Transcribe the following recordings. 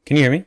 Can you hear me?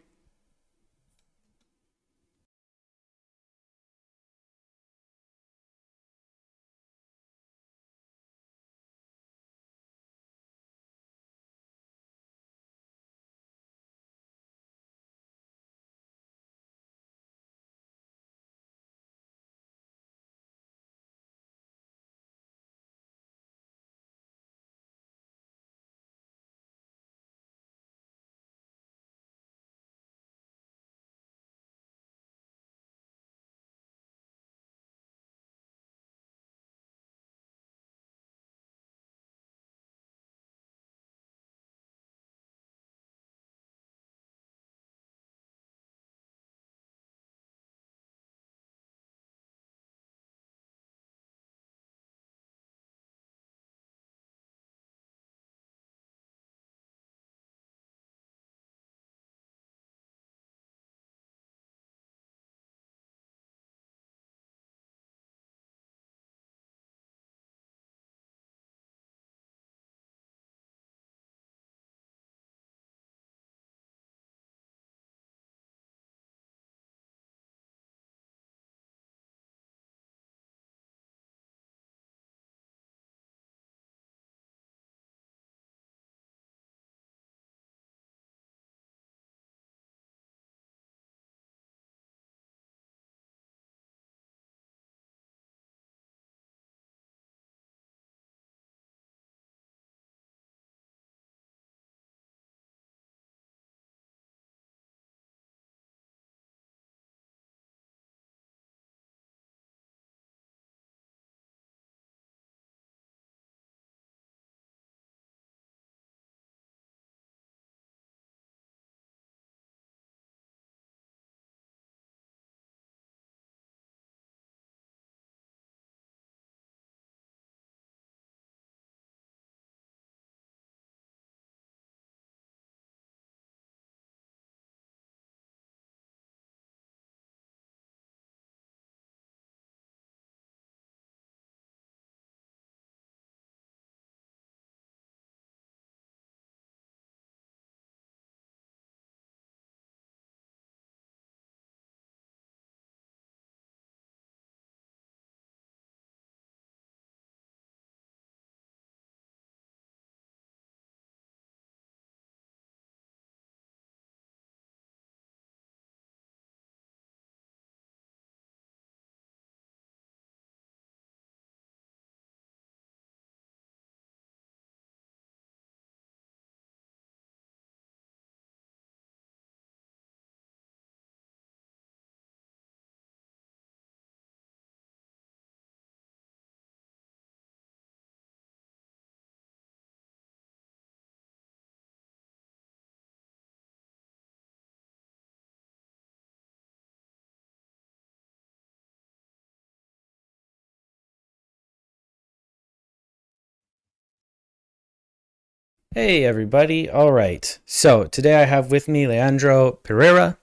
Hey, everybody. All right. So today I have with me Leandro Pereira.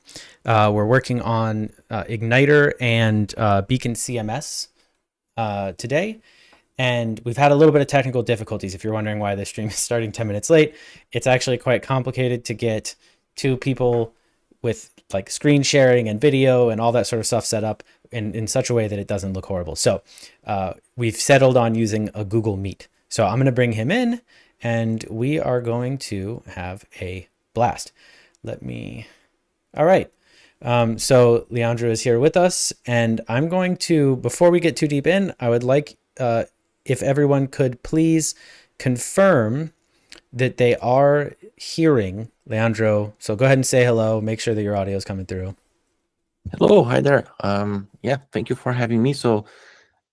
We're working on Igniter and BeaconCMS today. And we've had a little bit of technical difficulties. If you're wondering why the stream is starting 10 minutes late, it's actually quite complicated to get two people with like screen sharing and video and all that sort of stuff set up in such a way that it doesn't look horrible. So we've settled on using a Google Meet. So I'm going to bring him in and we are going to have a blast. Let me. All right. So Leandro is here with us, and I'm going to, before we get too deep in, I would like if everyone could please confirm that they are hearing Leandro. So go ahead and say hello. Make sure that your audio is coming through. Hello, hi there. Yeah, thank you for having me. So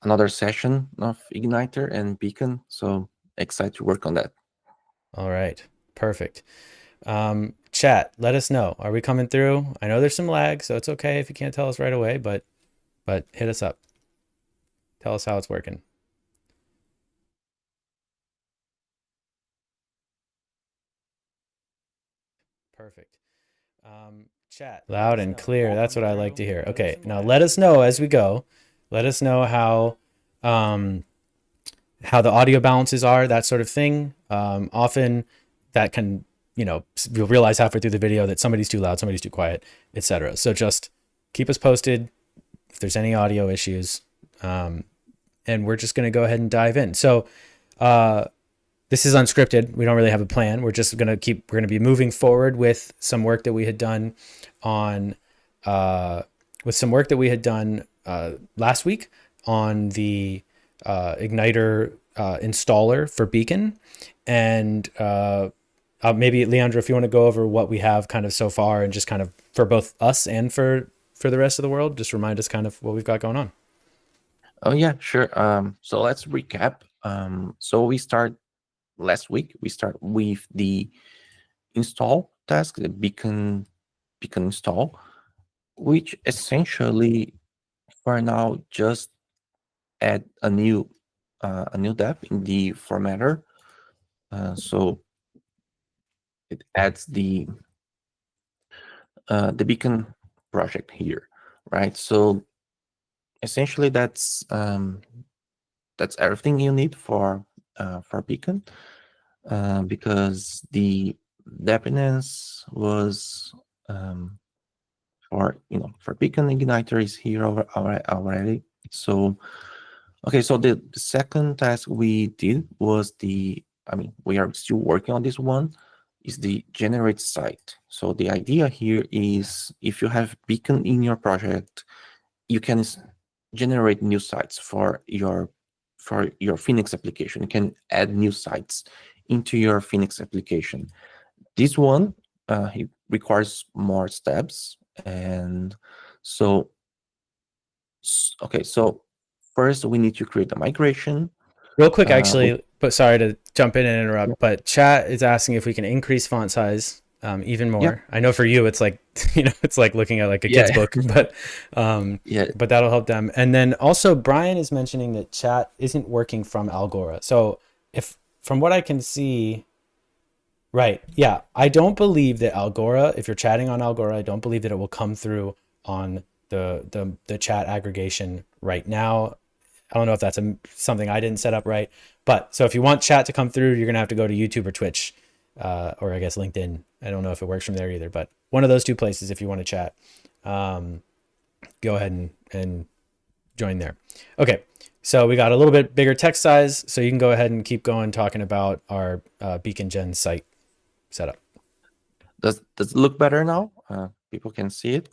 another session of Igniter and Beacon. So excited to work on that. All right, perfect. Chat, let us know. Are we coming through? I know there's some lag, so it's okay if you can't tell us right away, but hit us up. Tell us how it's working. Perfect. Chat, loud and clear. That's what I like to hear. Okay, now let us know as we go. Let us know how the audio balances are, that sort of thing. Often that can you'll realize halfway through the video that somebody's too loud, somebody's too quiet, etc. So just keep us posted if there's any audio issues. And we're just going to go ahead and dive in. So this is unscripted. We don't really have a plan. We're going to be moving forward with some work that we had done on, last week on the Igniter installer for Beacon. And maybe Leandro, if you want to go over what we have kind of so far and just kind of for both us and for the rest of the world, just remind us kind of what we've got going on. Oh yeah, sure. So let's recap. So we start last week. We start with the install task, the beacon install, which essentially for now just add a new dep in the formatter. So it adds the beacon project here, right? So essentially that's everything you need for Beacon, because the dependence was for Beacon Igniter is here already. So okay, so the second task we did was we are still working on this one, is the generate site. So the idea here is if you have Beacon in your project, you can generate new sites for your Phoenix application. You can add new sites into your Phoenix application. This one it requires more steps, and so okay. So first we need to create a migration. Real quick, actually, but sorry to jump in and interrupt, but chat is asking if we can increase font size even more. Yeah. I know for you, it's like, it's like looking at like a kid's book, but but that'll help them. And then also Brian is mentioning that chat isn't working from Algora. So from what I can see, right. Yeah. I don't believe that Algora, if you're chatting on Algora, I don't believe that it will come through on the chat aggregation right now. I don't know if that's something I didn't set up right, but so if you want chat to come through, you're going to have to go to YouTube or Twitch, or I guess LinkedIn. I don't know if it works from there either, but one of those two places, if you want to chat, go ahead and join there. Okay. So we got a little bit bigger text size, so you can go ahead and keep going talking about our Beacon Gen site setup. Does it look better now? People can see it.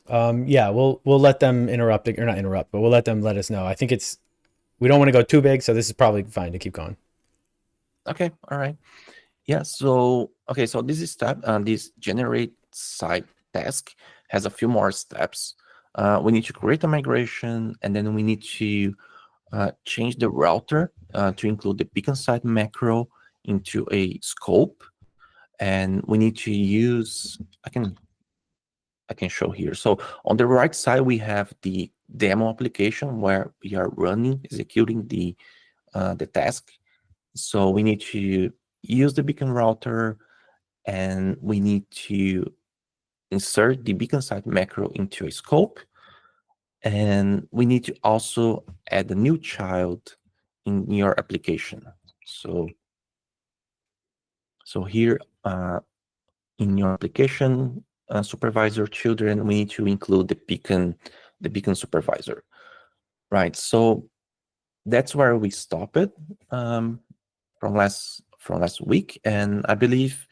Yeah, we'll let them interrupt, or not interrupt, but we'll let them let us know. I think we don't want to go too big, so this is probably fine to keep going. Okay, all right. Yeah, so okay, so this is this generate site task has a few more steps. We need to create a migration, and then we need to change the router to include the beacon site macro into a scope, and we need to use I can show here. So on the right side, we have the demo application where we are executing the task. So we need to use the beacon router, and we need to insert the beacon site macro into a scope. And we need to also add a new child in your application. So here in your application, supervisor children, we need to include the beacon supervisor, right? So that's where we stop it from last week, and I believe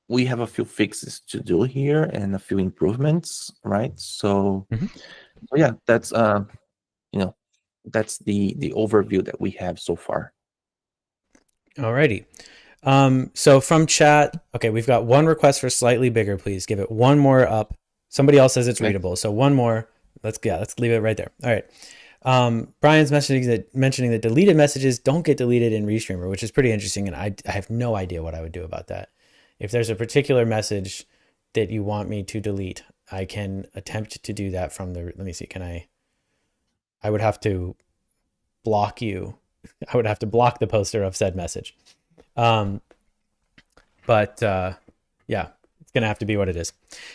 we have a few fixes to do here and a few improvements, right? So, so yeah, that's that's the overview that we have so far. Alrighty. So from chat, okay, we've got one request for slightly bigger. Please give it one more up. Somebody else says it's readable, so one more. Let's leave it right there. All right. Brian's mentioning that deleted messages don't get deleted in Restreamer, which is pretty interesting, and I have no idea what I would do about that. If there's a particular message that you want me to delete, I can attempt to do that from the. Let me see. Can I? I would have to block you. I would have to block the poster of said message. But yeah, it's gonna have to be what it is.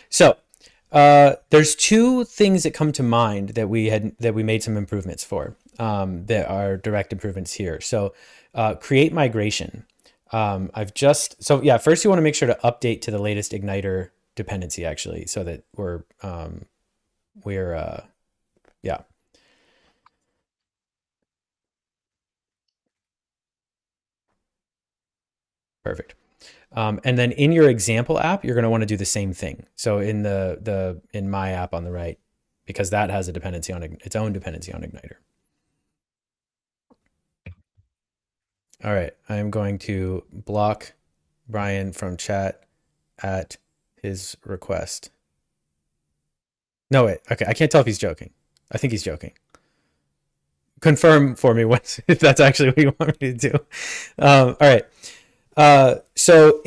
So there's two things that come to mind that we made some improvements for, that are direct improvements here. So create migration. I've just, so yeah, first you want to make sure to update to the latest Igniter dependency actually, so that yeah. Perfect. And then in your example app, you're going to want to do the same thing. So in in my app on the right, because that has a dependency on its own dependency on Igniter. All right, I am going to block Brian from chat at his request. No, wait. Okay, I can't tell if he's joking. I think he's joking. Confirm for me if that's actually what you want me to do. All right. So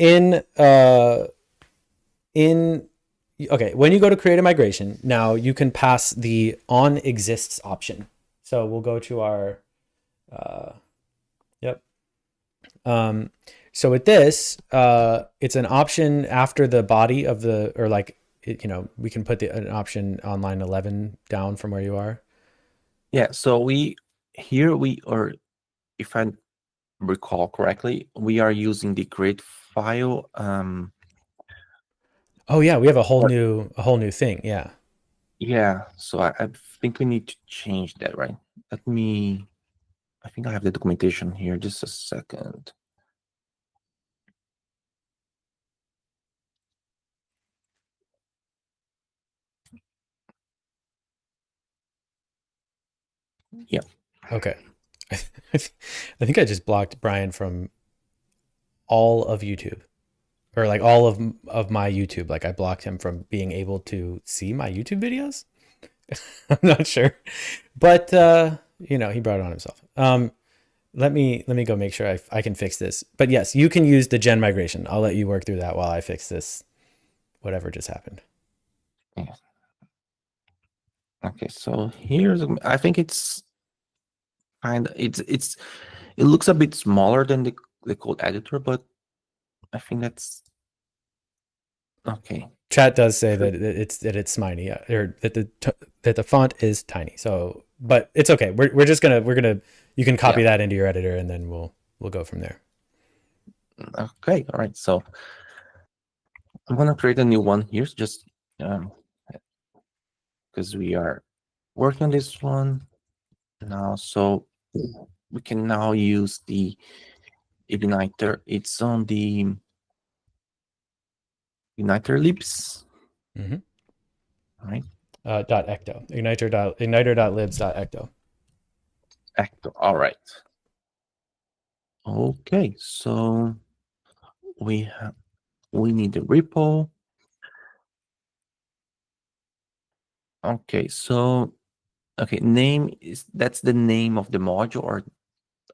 okay, when you go to create a migration, now you can pass the on exists option. So we'll go to our yep. So with this, it's an option after the body of the, or like, we can put an option on line 11 down from where you are. Yeah, so or if I recall correctly, we are using the create file. Oh yeah, we have a whole new thing. Yeah. Yeah, so I think we need to change that, right? I think I have the documentation here. Just a second. Yeah. Okay. I think I just blocked Brian from all of YouTube, or like all of my YouTube. Like I blocked him from being able to see my YouTube videos. I'm not sure, but he brought it on himself. Let me go make sure I can fix this. But yes, you can use the gen migration. I'll let you work through that while I fix this, whatever just happened. Yeah. Okay, so I think it's it looks a bit smaller than the code editor, but I think that's okay. Chat does say that it's tiny, or that the font is tiny. So, but it's okay. We're just gonna you can copy that into your editor, and then we'll go from there. Okay, all right. So I'm gonna create a new one here, just because we are working on this one now. So we can now use the Igniter. It's on the Igniter libs. Mm-hmm. All right. .ecto igniter.libs.ecto. Ecto. All right. Okay. So we need the repo. Okay. So that's the name of the module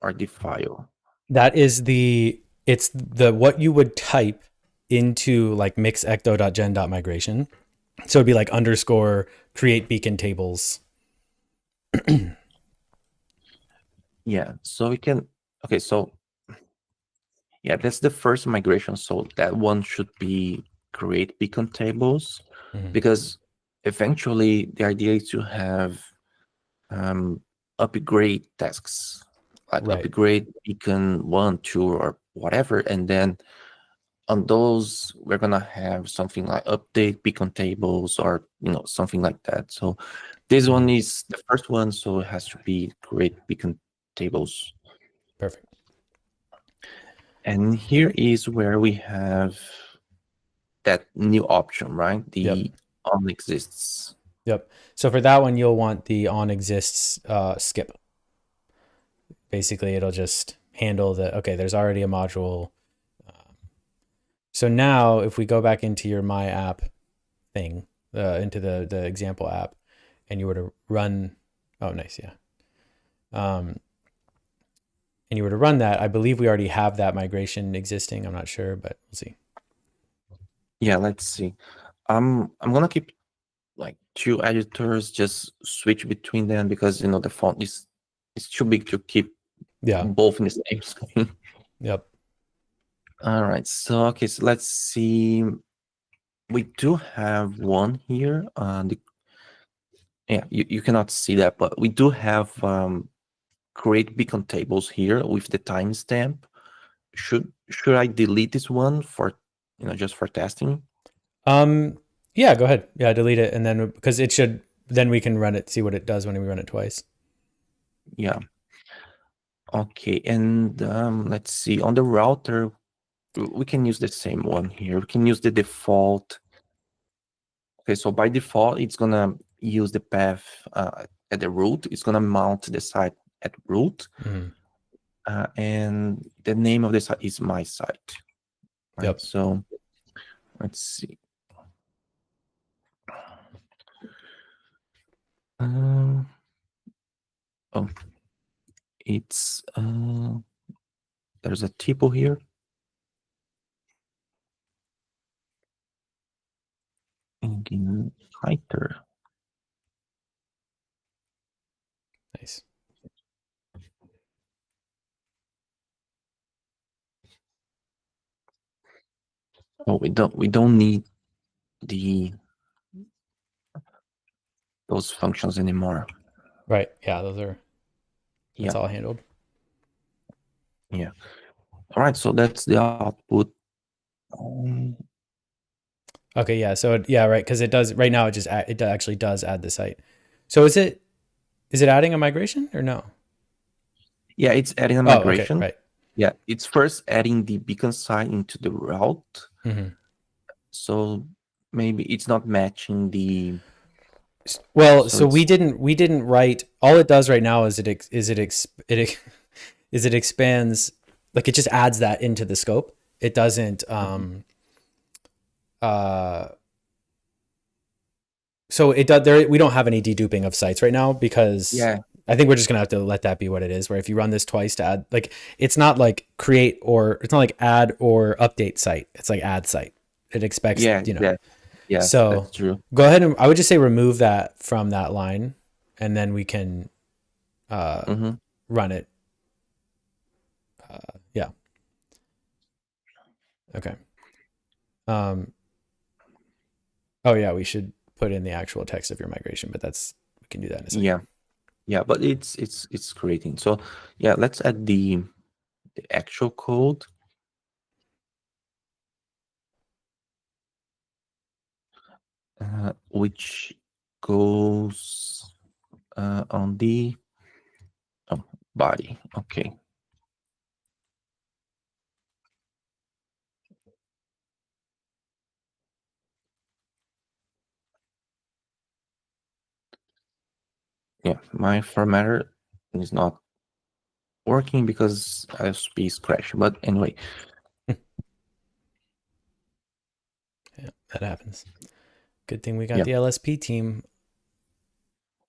or the file. That is it's the what you would type into like mixecto.gen.migration. So it'd be like underscore create beacon tables. Yeah. So we can. Okay. So yeah, that's the first migration. So that one should be create beacon tables, because eventually the idea is to have upgrade tasks, like upgrade beacon 1, 2, or whatever, and then on those we're gonna have something like update beacon tables, or something like that. So this one is the first one, so it has to be create beacon tables. Perfect. And here is where we have that new option, right? The on exists. Yep. So for that one, you'll want the on exists skip. Basically, it'll just handle okay, there's already a module. So now if we go back into your My App thing, into the example app, and you were to run, oh, nice, yeah. And you were to run that, I believe we already have that migration existing. I'm not sure, but we'll see. Yeah, let's see. I'm gonna keep like 2 editors, just switch between them, because the font is too big to keep both in the same screen. Yep. All right. So okay. So let's see. We do have one here. Yeah, you cannot see that, but we do have create beacon tables here with the timestamp. should I delete this one for just for testing? Yeah, go ahead. Yeah, delete it, and then because it should, then we can run it, see what it does when we run it twice. Yeah. Okay, and let's see. On the router, we can use the same one here. We can use the default. Okay, so by default, it's gonna use the path at the root. It's gonna mount the site at root, and the name of the site is my site. Right. Yep. So let's see. Oh, it's there's a typo here. Igniter. Nice. Oh, we don't need those functions anymore. Right. Yeah, that's Yeah. all handled. Yeah. All right. So that's the output. Okay. Yeah. So yeah, right. Because it does right now. It actually does add the site. So is it adding a migration or no? Yeah, it's adding a Oh, okay. migration. Right. Yeah, it's first adding the beacon site into the route. Mm-hmm. So maybe it's not matching the. Well, So so we didn't write. All it does right now is it expands, like it just adds that into the scope. It doesn't. So it does. There, we don't have any deduping of sites right now because Yeah. I think we're just gonna have to let that be what it is. Where if you run this twice to add, like it's not like create or it's not like add or update site. It's like add site. It expects Yeah. Yeah. So That's true. go ahead and I would just say remove that from that line, and then we can run it. Yeah. Okay. Oh yeah, we should put in the actual text of your migration, but we can do that in a second. Yeah. Yeah, but it's creating. So yeah, let's add the actual code. Which goes on the body. Okay. Yeah, my formatter is not working because ISP is crashing. But anyway. Yeah, that happens. Good thing we got the LSP team.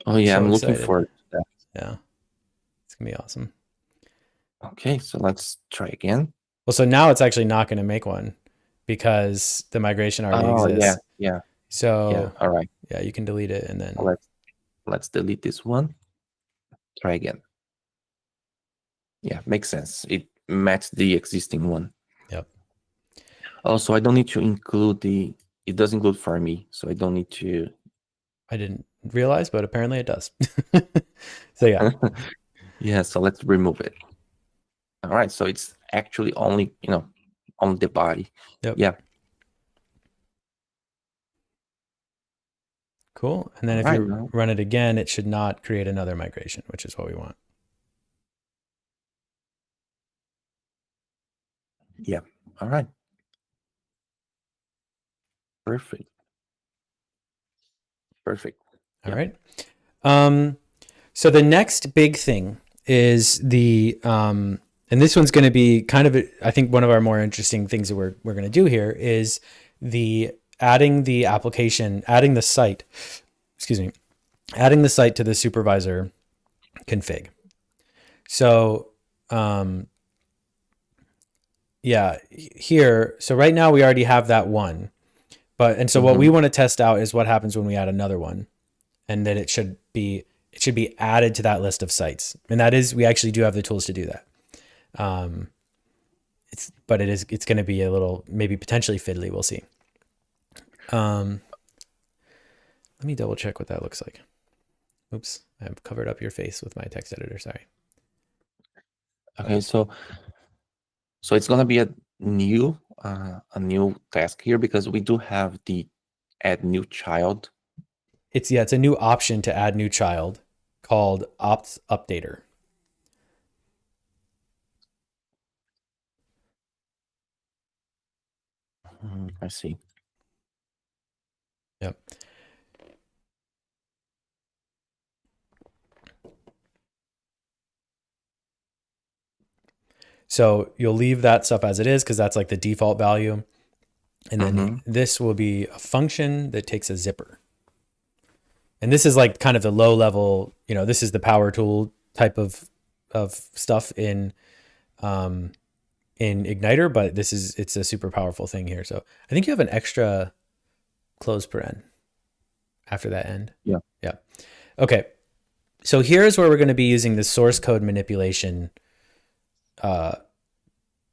Oh yeah, So I'm excited. looking forward to that. Yeah, it's gonna be awesome. Okay, so let's try again. Well, so now it's actually not going to make one because the migration already exists. Yeah. So yeah, all right. Yeah, you can delete it and then Let's delete this one. Try again. Yeah, makes sense. It matched the existing one. Yep. Also, I don't need to include it does include for me, so I don't need to. I didn't realize, but apparently it does. So yeah. Yeah, so let's remove it. All right, so it's actually only, on the body. Yep. Yeah. Cool. And then if you run it again, it should not create another migration, which is what we want. Yeah. All right. Perfect. All right. So the next big thing is and this one's going to be kind of, I think one of our more interesting things that we're going to do here is adding the site to the supervisor config. So, yeah, here. So right now we already have that one, so what we want to test out is what happens when we add another one, and that it should be added to that list of sites. And that is, we actually do have the tools to do that. It's going to be a little, maybe potentially fiddly. We'll see. Let me double check what that looks like. Oops, I've covered up your face with my text editor. Sorry. Okay, so So it's gonna be a new task here because we do have the add new child. It's a new option to add new child called opt updater. I see. Yep. So you'll leave that stuff as it is because that's like the default value. And then this will be a function that takes a zipper. And this is like kind of the low level, this is the power tool type of stuff in Igniter, but it's a super powerful thing here. So I think you have an extra close paren after that end. Yeah. Yeah. Okay. So here's where we're going to be using the source code manipulation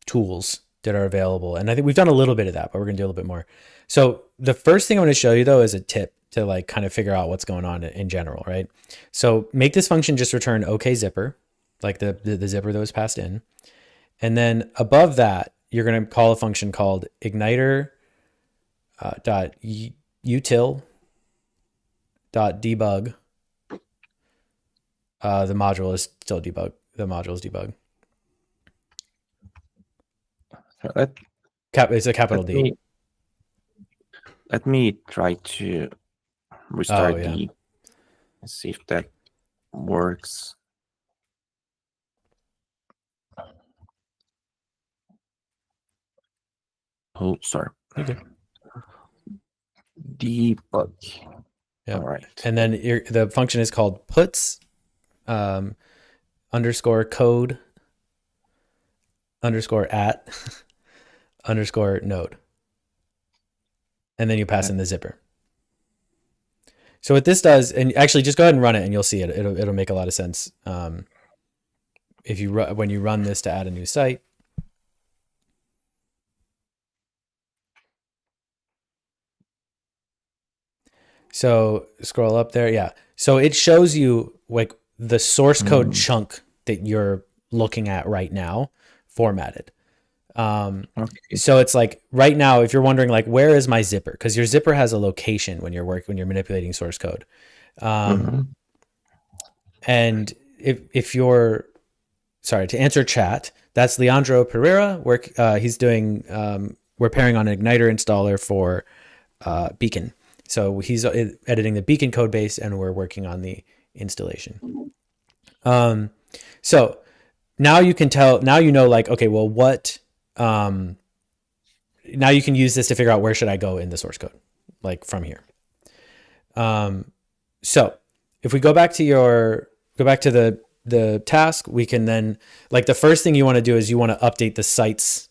tools that are available. And I think we've done a little bit of that, but we're going to do a little bit more. So the first thing I'm going to show you though is a tip to like kind of figure out what's going on in general, right? So make this function just return OK zipper, like the zipper that was passed in. And then above that, you're going to call a function called igniter dot util dot debug. The module is still debug. The module is debug. It's a capital D. Let me try to restart the. Let's see if that works. Oh, sorry. Okay. Debug. Yeah. All right. And then the function is called puts underscore code underscore at underscore node. And then you pass in the zipper. So what this does, and actually just go ahead and run it and you'll see it. It'll make a lot of sense. If you when you run this to add a new site. So scroll up there. Yeah. So it shows you like the source code chunk that you're looking at right now formatted. So it's like right now, if you're wondering like, where is my zipper? Because your zipper has a location when you're manipulating source code. And if you're, sorry, to answer chat, that's Leandro Pereira. He's doing, we're pairing on an Igniter installer for Beacon. So he's editing the Beacon code base and we're working on the installation. So now you can tell, now you know like, okay, well, what, now you can use this to figure out where should I go in the source code, like from here. So if we go back to the task, we can then, like the first thing you want to do is you want to update the sites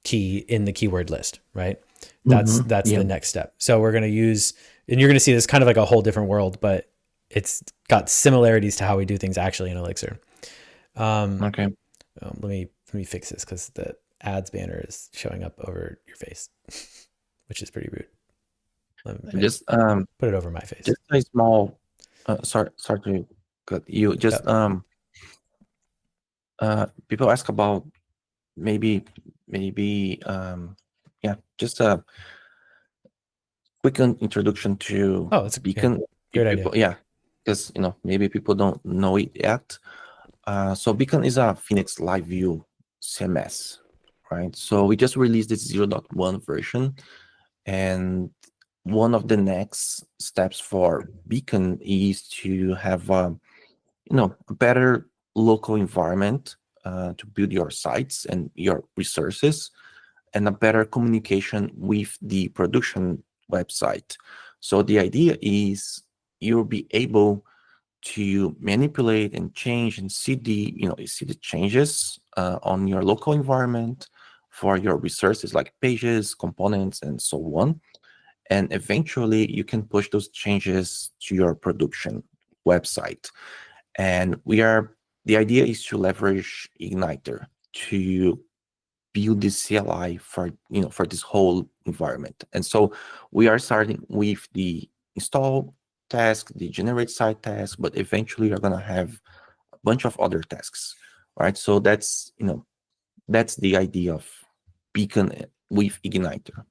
key in the keyword list, right? That's the next step. So we're going to use, and you're going to see this kind of like a whole different world, but it's got similarities to how we do things actually in Elixir. Okay. Let me fix this because the ads banner is showing up over your face, which is pretty rude. Let me just put it over my face. Just a small. Sorry to cut you. Just people ask about maybe yeah, just a quick introduction to Beacon. Great idea. Yeah, because maybe people don't know it yet. So Beacon is a Phoenix Live View CMS, right? So we just released this 0.1 version, and one of the next steps for Beacon is to have a better local environment to build your sites and your resources, and a better communication with the production website. So the idea is you'll be able to manipulate and change and see the changes on your local environment for your resources like pages, components, and so on. And eventually you can push those changes to your production website. And the idea is to leverage Igniter to build this CLI for this whole environment. And so we are starting with the install task, the generate site task, but eventually you're going to have a bunch of other tasks, right? So that's that's the idea of Beacon with Igniter.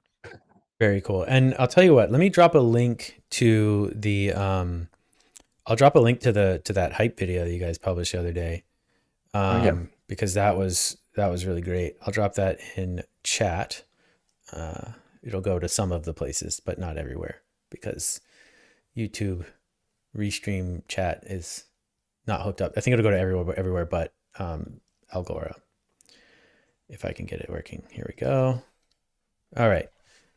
Very cool. And I'll tell you what, let me drop a link to the I'll drop a link to that hype video that you guys published the other day. Because that was really great. I'll drop that in chat. It'll go to some of the places, but not everywhere, because YouTube restream chat is not hooked up. I think it'll go to everywhere but Algora. If I can get it working. Here we go. All right.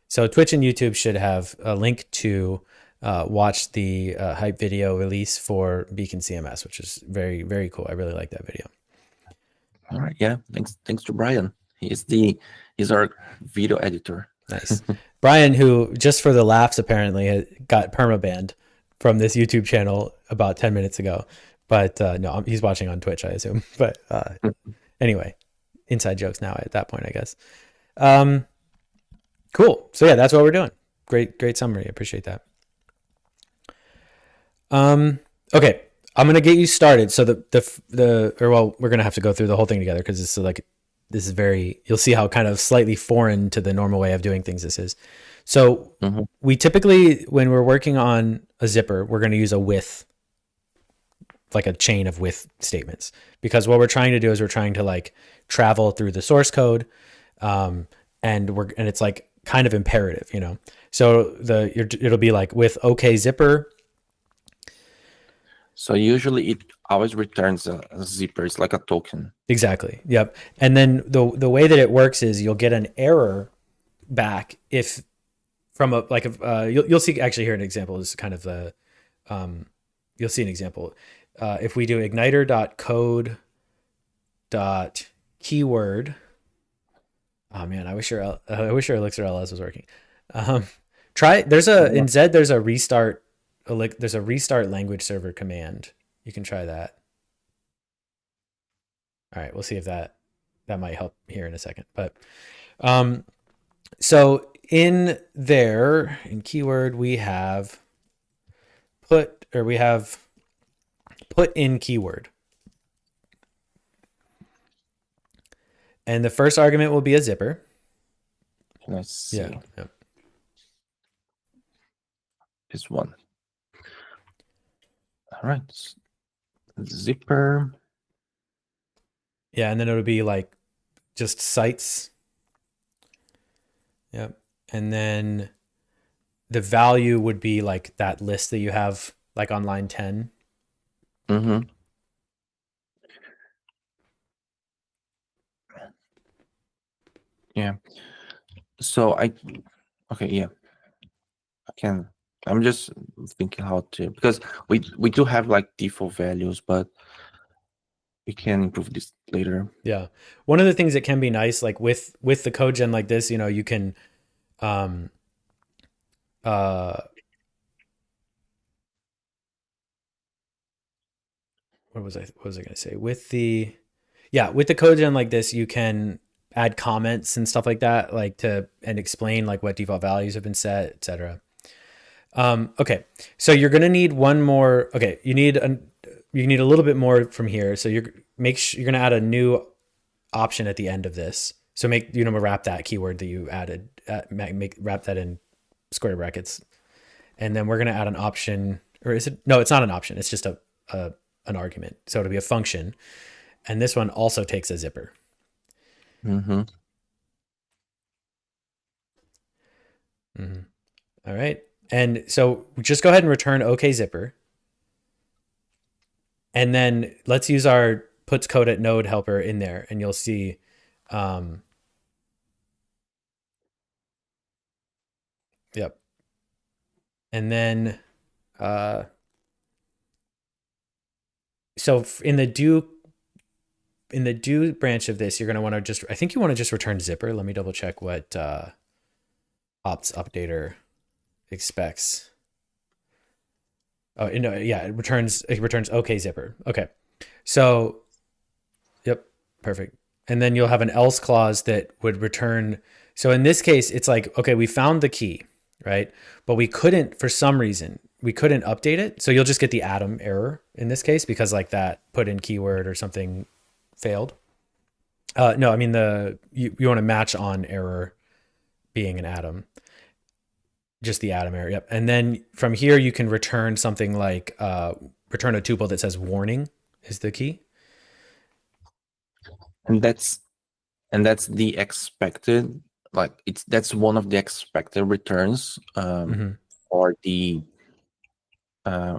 So Twitch and YouTube should have a link to watch the hype video release for BeaconCMS, which is very, very cool. I really like that video. All right. Yeah. Thanks to Brian. He's our video editor. Nice. Brian, who just for the laughs apparently got permabanned from this YouTube channel about 10 minutes ago. But no, he's watching on Twitch, I assume. But anyway, inside jokes now at that point, I guess. Cool. So yeah, that's what we're doing. Great summary. I appreciate that. Okay, I'm gonna get you started. So we're gonna have to go through the whole thing together, because this is very, you'll see how kind of slightly foreign to the normal way of doing things this is. So we typically, when we're working on a zipper, we're going to use a with, like a chain of with statements, because what we're trying to do is we're trying to like travel through the source code, and it's like kind of imperative, you know. So it'll be like with OK zipper. So usually it always returns a zipper. It's like a token. Exactly. Yep. And then the way that it works is you'll get an error back if from you'll see actually here an example is kind of the you'll see an example. If we do igniter.code.keyword. Oh man, I wish our Elixir LS was working. There's a restart language server command. You can try that. All right, we'll see if that might help here in a second. But so in there, in keyword, we have put in keyword. And the first argument will be a zipper. Let's see. Yeah. Yep. This one. All right. Zipper. Yeah, and then it'll be like just sites. Yep. And then the value would be like that list that you have like on line 10. Yeah. So yeah. I'm just thinking how to, because we do have like default values, but we can improve this later. Yeah. One of the things that can be nice, like with the code gen like this, you know, you can, what was I going to say? With the code gen like this, you can add comments and stuff like that, and explain like what default values have been set, etc. Okay, so you're going to need one more. Okay, you need a little bit more from here. So you're going to add a new option at the end of this. So wrap that keyword that you added, wrap that in square brackets, and then we're going to add an option, or is it? No, it's not an option. It's just an argument. So it'll be a function, and this one also takes a zipper. All right. And so just go ahead and return OK zipper. And then let's use our puts code at node helper in there, and you'll see. Yep. And then, so in the do branch of this, you're going to want to I think you want to just return zipper. Let me double check what ops updater expects. Oh, no, yeah, it returns OK zipper. Okay. So, yep, perfect. And then you'll have an else clause that would return. So in this case, it's like, okay, we found the key, right? But for some reason, we couldn't update it. So you'll just get the atom error in this case, because like that put in keyword or something failed. No, I mean you want to match on error being an atom, just the atom error. Yep. And then from here you can return something like return a tuple that says warning is the key. And that's the expected, like that's one of the expected returns Mm-hmm. for the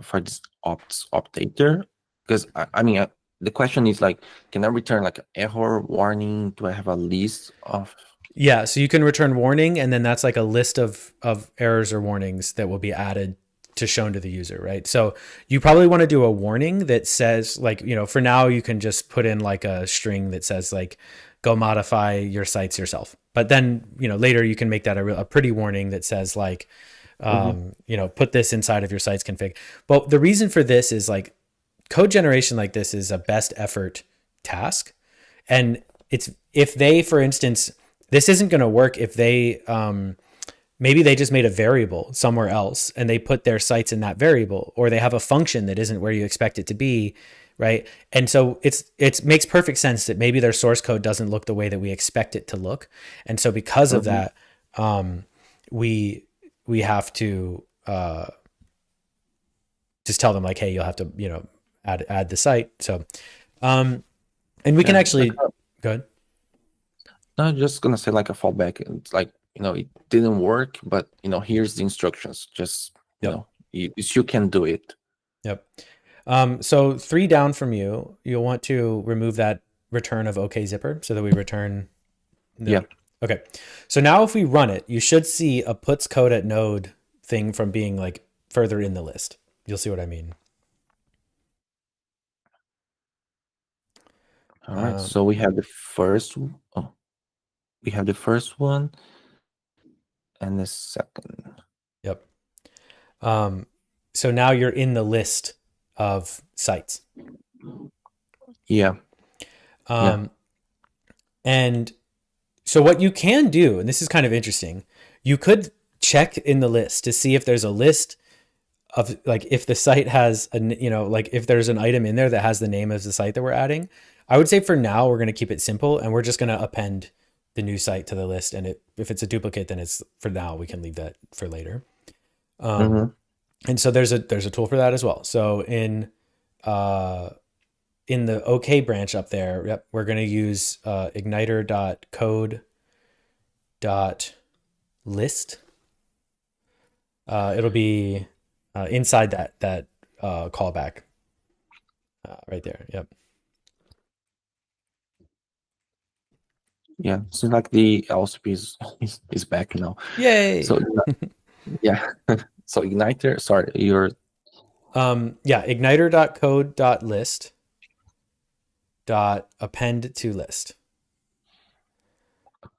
for this optator. Because I mean, the question is like, can I return like an error warning? Do I have a list of? Yeah, so you can return warning, and then that's like a list of errors or warnings that will be added to shown to the user, right? So you probably want to do a warning that says like, for now you can just put in like a string that says like, go modify your sites yourself. But then, later you can make that a pretty warning that says like, Mhm. put this inside of your site's config. But the reason for this is like code generation like this is a best effort task. And it's if they, for instance, this isn't going to work if they maybe they just made a variable somewhere else and they put their sites in that variable, or they have a function that isn't where you expect it to be, right? And so it makes perfect sense that maybe their source code doesn't look the way that we expect it to look, and so because of Mhm. that, we we have to just tell them like, hey, you'll have to add the site. So and we can Yeah, like actually go ahead. I'm just gonna say like a fallback. It's like, it didn't work, but here's the instructions. Just Yep. you still can do it. Yep. So 3 down from you, you'll want to remove that return of OK zipper so that we return Yeah. the. Okay. So now if we run it, you should see a puts code at node thing from being like further in the list. You'll see what I mean. All right. Um, So we have the first. Oh, we have the first one and the second. yep. So now you're in the list of sites. Yeah. Yeah. Um, and so what you can do, and this is kind of interesting, you could check in the list to see if there's a list of like if the site has like if there's an item in there that has the name of the site that we're adding. I would say for now we're going to keep it simple and we're just going to append the new site to the list, and if it's a duplicate, then it's for now we can leave that for later. um, Mm-hmm. and so there's a tool for that as well. So uh, in the OK branch up there, yep, we're going to use igniter.code.list. It'll be inside that callback right there. Yep. Yeah. So like the LCP is back now. Yay. So yeah. So Igniter. Sorry, you're Yeah. Igniter.code.list dot append to list.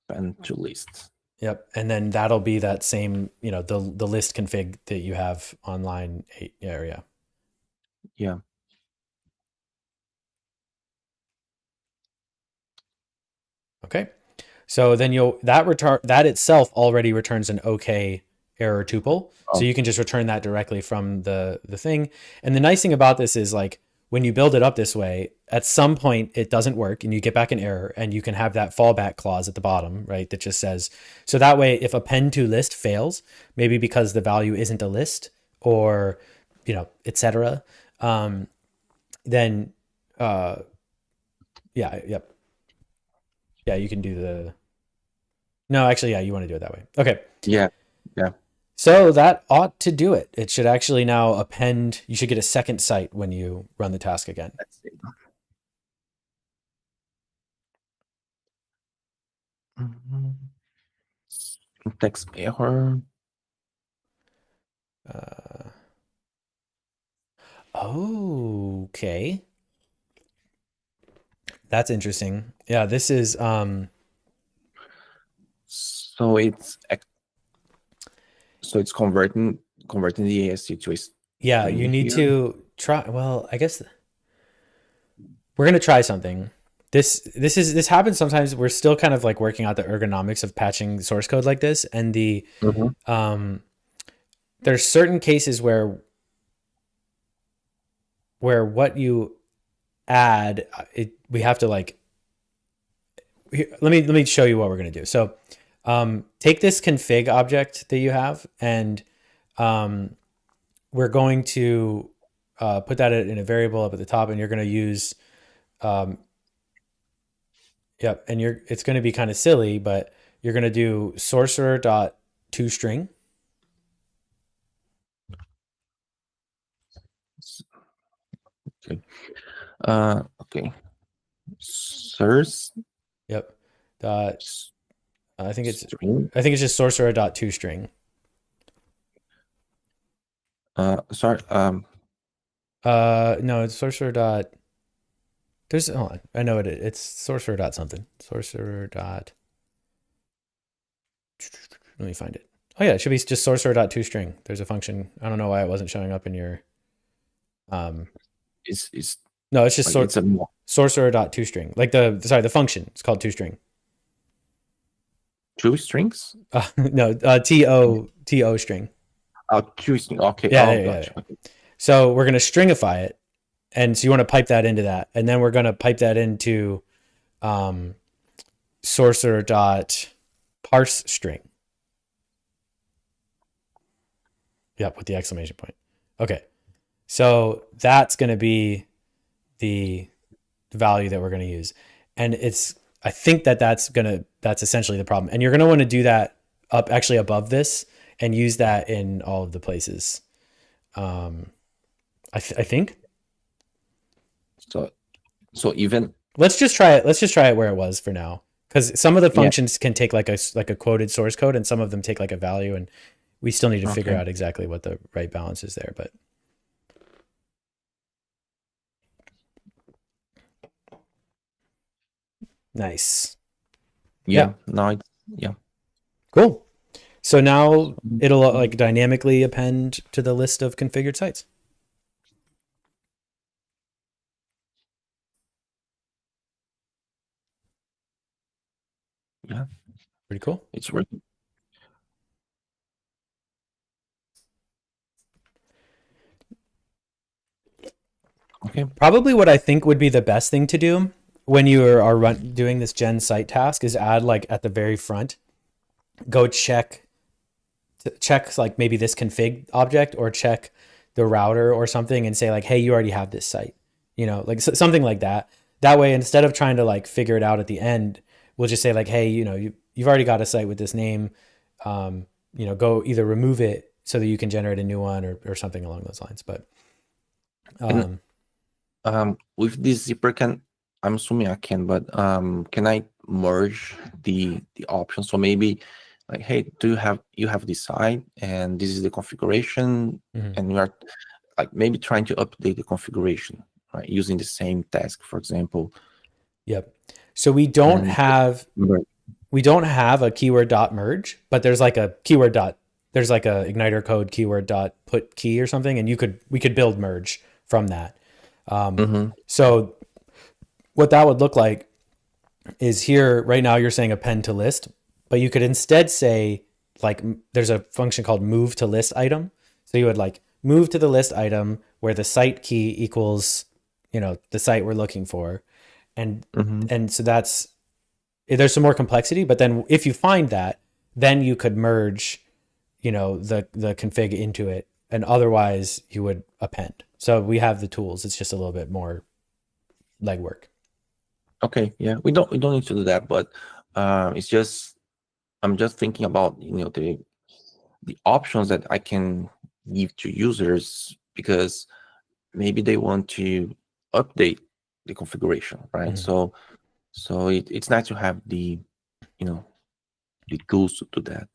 and to list. Yep. And then that'll be that same, the list config that you have online area. Yeah. Okay. So then that itself already returns an OK error tuple. So Oh. you can just return that directly from the thing. And the nice thing about this is like when you build it up this way, at some point it doesn't work and you get back an error, and you can have that fallback clause at the bottom, right? That just says, so that way if append to list fails, maybe because the value isn't a list or, etc. Then, yeah, yep. Yeah, you can do no, actually, yeah, you want to do it that way. Okay. Yeah. Yeah. So that ought to do it. It should actually now append. You should get a second site when you run the task again. Let's see. Mhm. Syntax error. Uh, okay. That's interesting. Yeah, this is So it's converting the ASC to a yeah, you string need here. to try, well, I guess we're going to try something. This happens sometimes. We're still kind of like working out the ergonomics of patching source code like this, and Mhm. um there's certain cases where what you add we have to like let me show you what we're going to do. So take this config object that you have, and we're going to put that in a variable up at the top, and you're going to use, yep, and it's going to be kind of silly, but you're going to do sorcerer.toString. Okay. Okay. Source. Yep. Dot. I think it's String. just sorcerer.toString. Sorry. No, it's sorcerer dot. Hold on. I know it. It's sorcerer dot something. Sorcerer dot. Let me find it. Oh yeah, it should be just sorcerer.toString. There's a function. I don't know why it wasn't showing up in your. It's No, it's just like it's a sorcerer.toString. Like the function. It's called toString. two strings. No, to string. Oh, two string. Okay. Yeah, Oh, yeah, gotcha. yeah. Okay. So we're gonna stringify it, and so you want to pipe that into that, and then we're gonna pipe that into sorcerer.parseString. Yep, with the exclamation point. Okay, so that's gonna be the value that we're gonna use, and I think that's essentially the problem, and you're gonna want to do that up actually above this and use that in all of the places. I think. So even Let's just try it. Let's just try it where it was for now, because some of the functions can take like a quoted source code, and some of them take like a value, and we still need to figure out exactly what the right balance is there. But nice. yeah. No. Yeah. Cool. So now it'll like dynamically append to the list of configured sites. Yeah. Pretty cool. It's working. Okay. Probably what I think would be the best thing to do when you are doing this gen site task is add like at the very front, go check like maybe this config object, or check the router or something, and say like, hey, you already have this site, like something like that. That way, instead of trying to like figure it out at the end, we'll just say like, hey, you've already got a site with this name. Go either remove it so that you can generate a new one, or something along those lines. But with this zipper, I'm assuming I can, but can I merge the options? So maybe like, hey, you have this site and this is the configuration, and you are like maybe trying to update the configuration, right? Using the same task, for example. Yep. So we don't have a keyword dot merge, but there's like a keyword dot. There's like a Igniter code keyword dot put key or something, and we could build merge from that. So what that would look like is here right now you're saying append to list, but you could instead say like there's a function called move to list item. So you would like move to the list item where the site key equals, the site we're looking for. And so there's some more complexity, but then if you find that, then you could merge, the config into it, and otherwise you would append. So we have the tools. It's just a little bit more legwork. Okay, yeah, we don't need to do that, but it's just I'm just thinking about the options that I can give to users, because maybe they want to update the configuration, right? So it's nice to have the the tools to do that.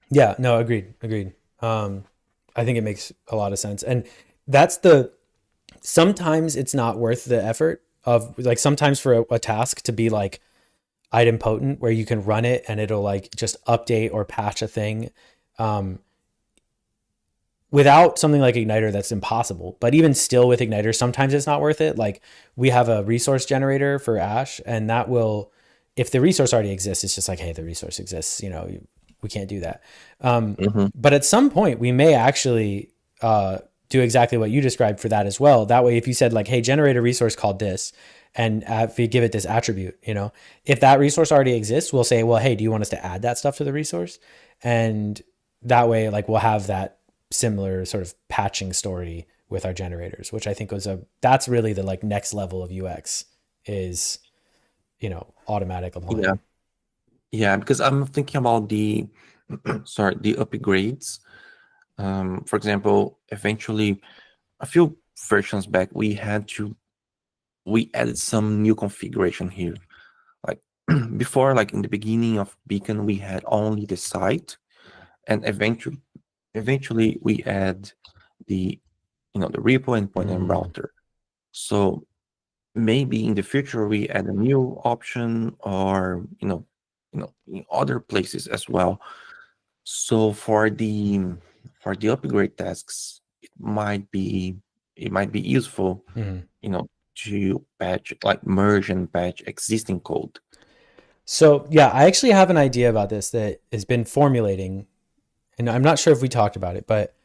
Yeah, no, agreed. I think it makes a lot of sense, and that's sometimes it's not worth the effort of like sometimes for a task to be like idempotent where you can run it and it'll like just update or patch a thing. Without something like Igniter, that's impossible. But even still with Igniter, sometimes it's not worth it. Like we have a resource generator for Ash, and that will, if the resource already exists, it's just like, hey, the resource exists. We can't do that. But at some point, we may actually do exactly what you described for that as well. That way, if you said like, hey, generate a resource called this, and if we give it this attribute, if that resource already exists, we'll say, well, hey, do you want us to add that stuff to the resource? And that way, like, we'll have that similar sort of patching story with our generators, which I think that's really the like next level of UX is, automatic Yeah, applying. yeah, because I'm thinking about the sorry, the upgrades. For example, eventually, a few versions back, we added some new configuration here. Like before, like in the beginning of Beacon, we had only the site, and eventually we add the the repo endpoint and Mm, router. So maybe in the future we add a new option, or in other places as well. So for the upgrade tasks, it might be useful, mm. to patch, like merge and patch existing code. So yeah, I actually have an idea about this that has been formulating, and I'm not sure if we talked about it, but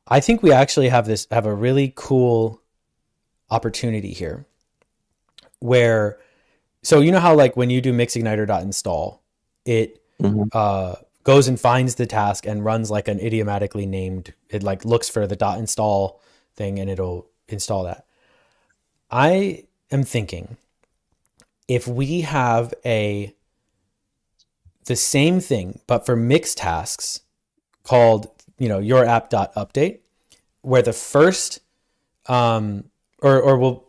I think we actually have a really cool opportunity here where, so how like when you do mixigniter.install, it Mhm. goes and finds the task and runs like an idiomatically named, it like looks for the .install thing and it'll install that. I am thinking if we have the same thing, but for mixed tasks called, your app.update, where the first, or we'll,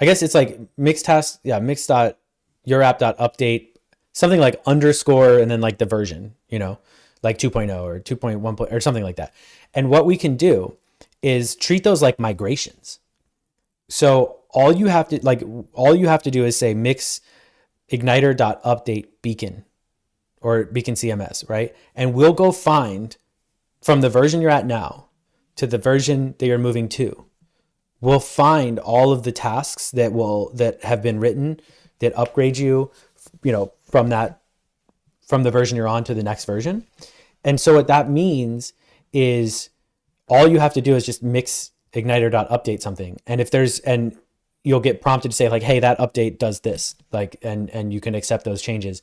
I guess it's like mixed task, yeah, mixed dot your app.update, something like underscore and then like the version, like 2.0 or 2.1 or something like that. And what we can do is treat those like migrations. So all you have to do is say mix igniter.update beacon or BeaconCMS, right? And we'll go find from the version you're at now to the version that you're moving to. We'll find all of the tasks that have been written that upgrade you, from the version you're on to the next version. And so what that means is all you have to do is just mix igniter.update something. And you'll get prompted to say like, hey, that update does this, like, and you can accept those changes.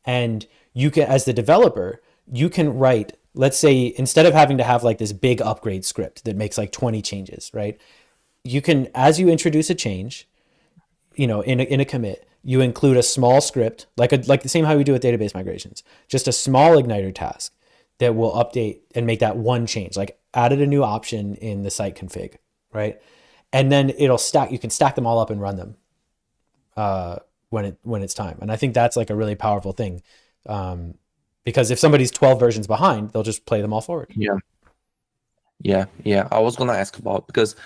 And you can, as the developer, you can write, let's say, instead of having to have like this big upgrade script that makes like 20 changes, right? You can, as you introduce a change, in a commit, you include a small script, like the same how we do with database migrations, just a small Igniter task that will update and make that one change, like added a new option in the site config, right? And then it'll stack. You can stack them all up and run them when it's time. And I think that's like a really powerful thing, because if somebody's 12 versions behind, they'll just play them all forward. Yeah, yeah. I was gonna ask about, because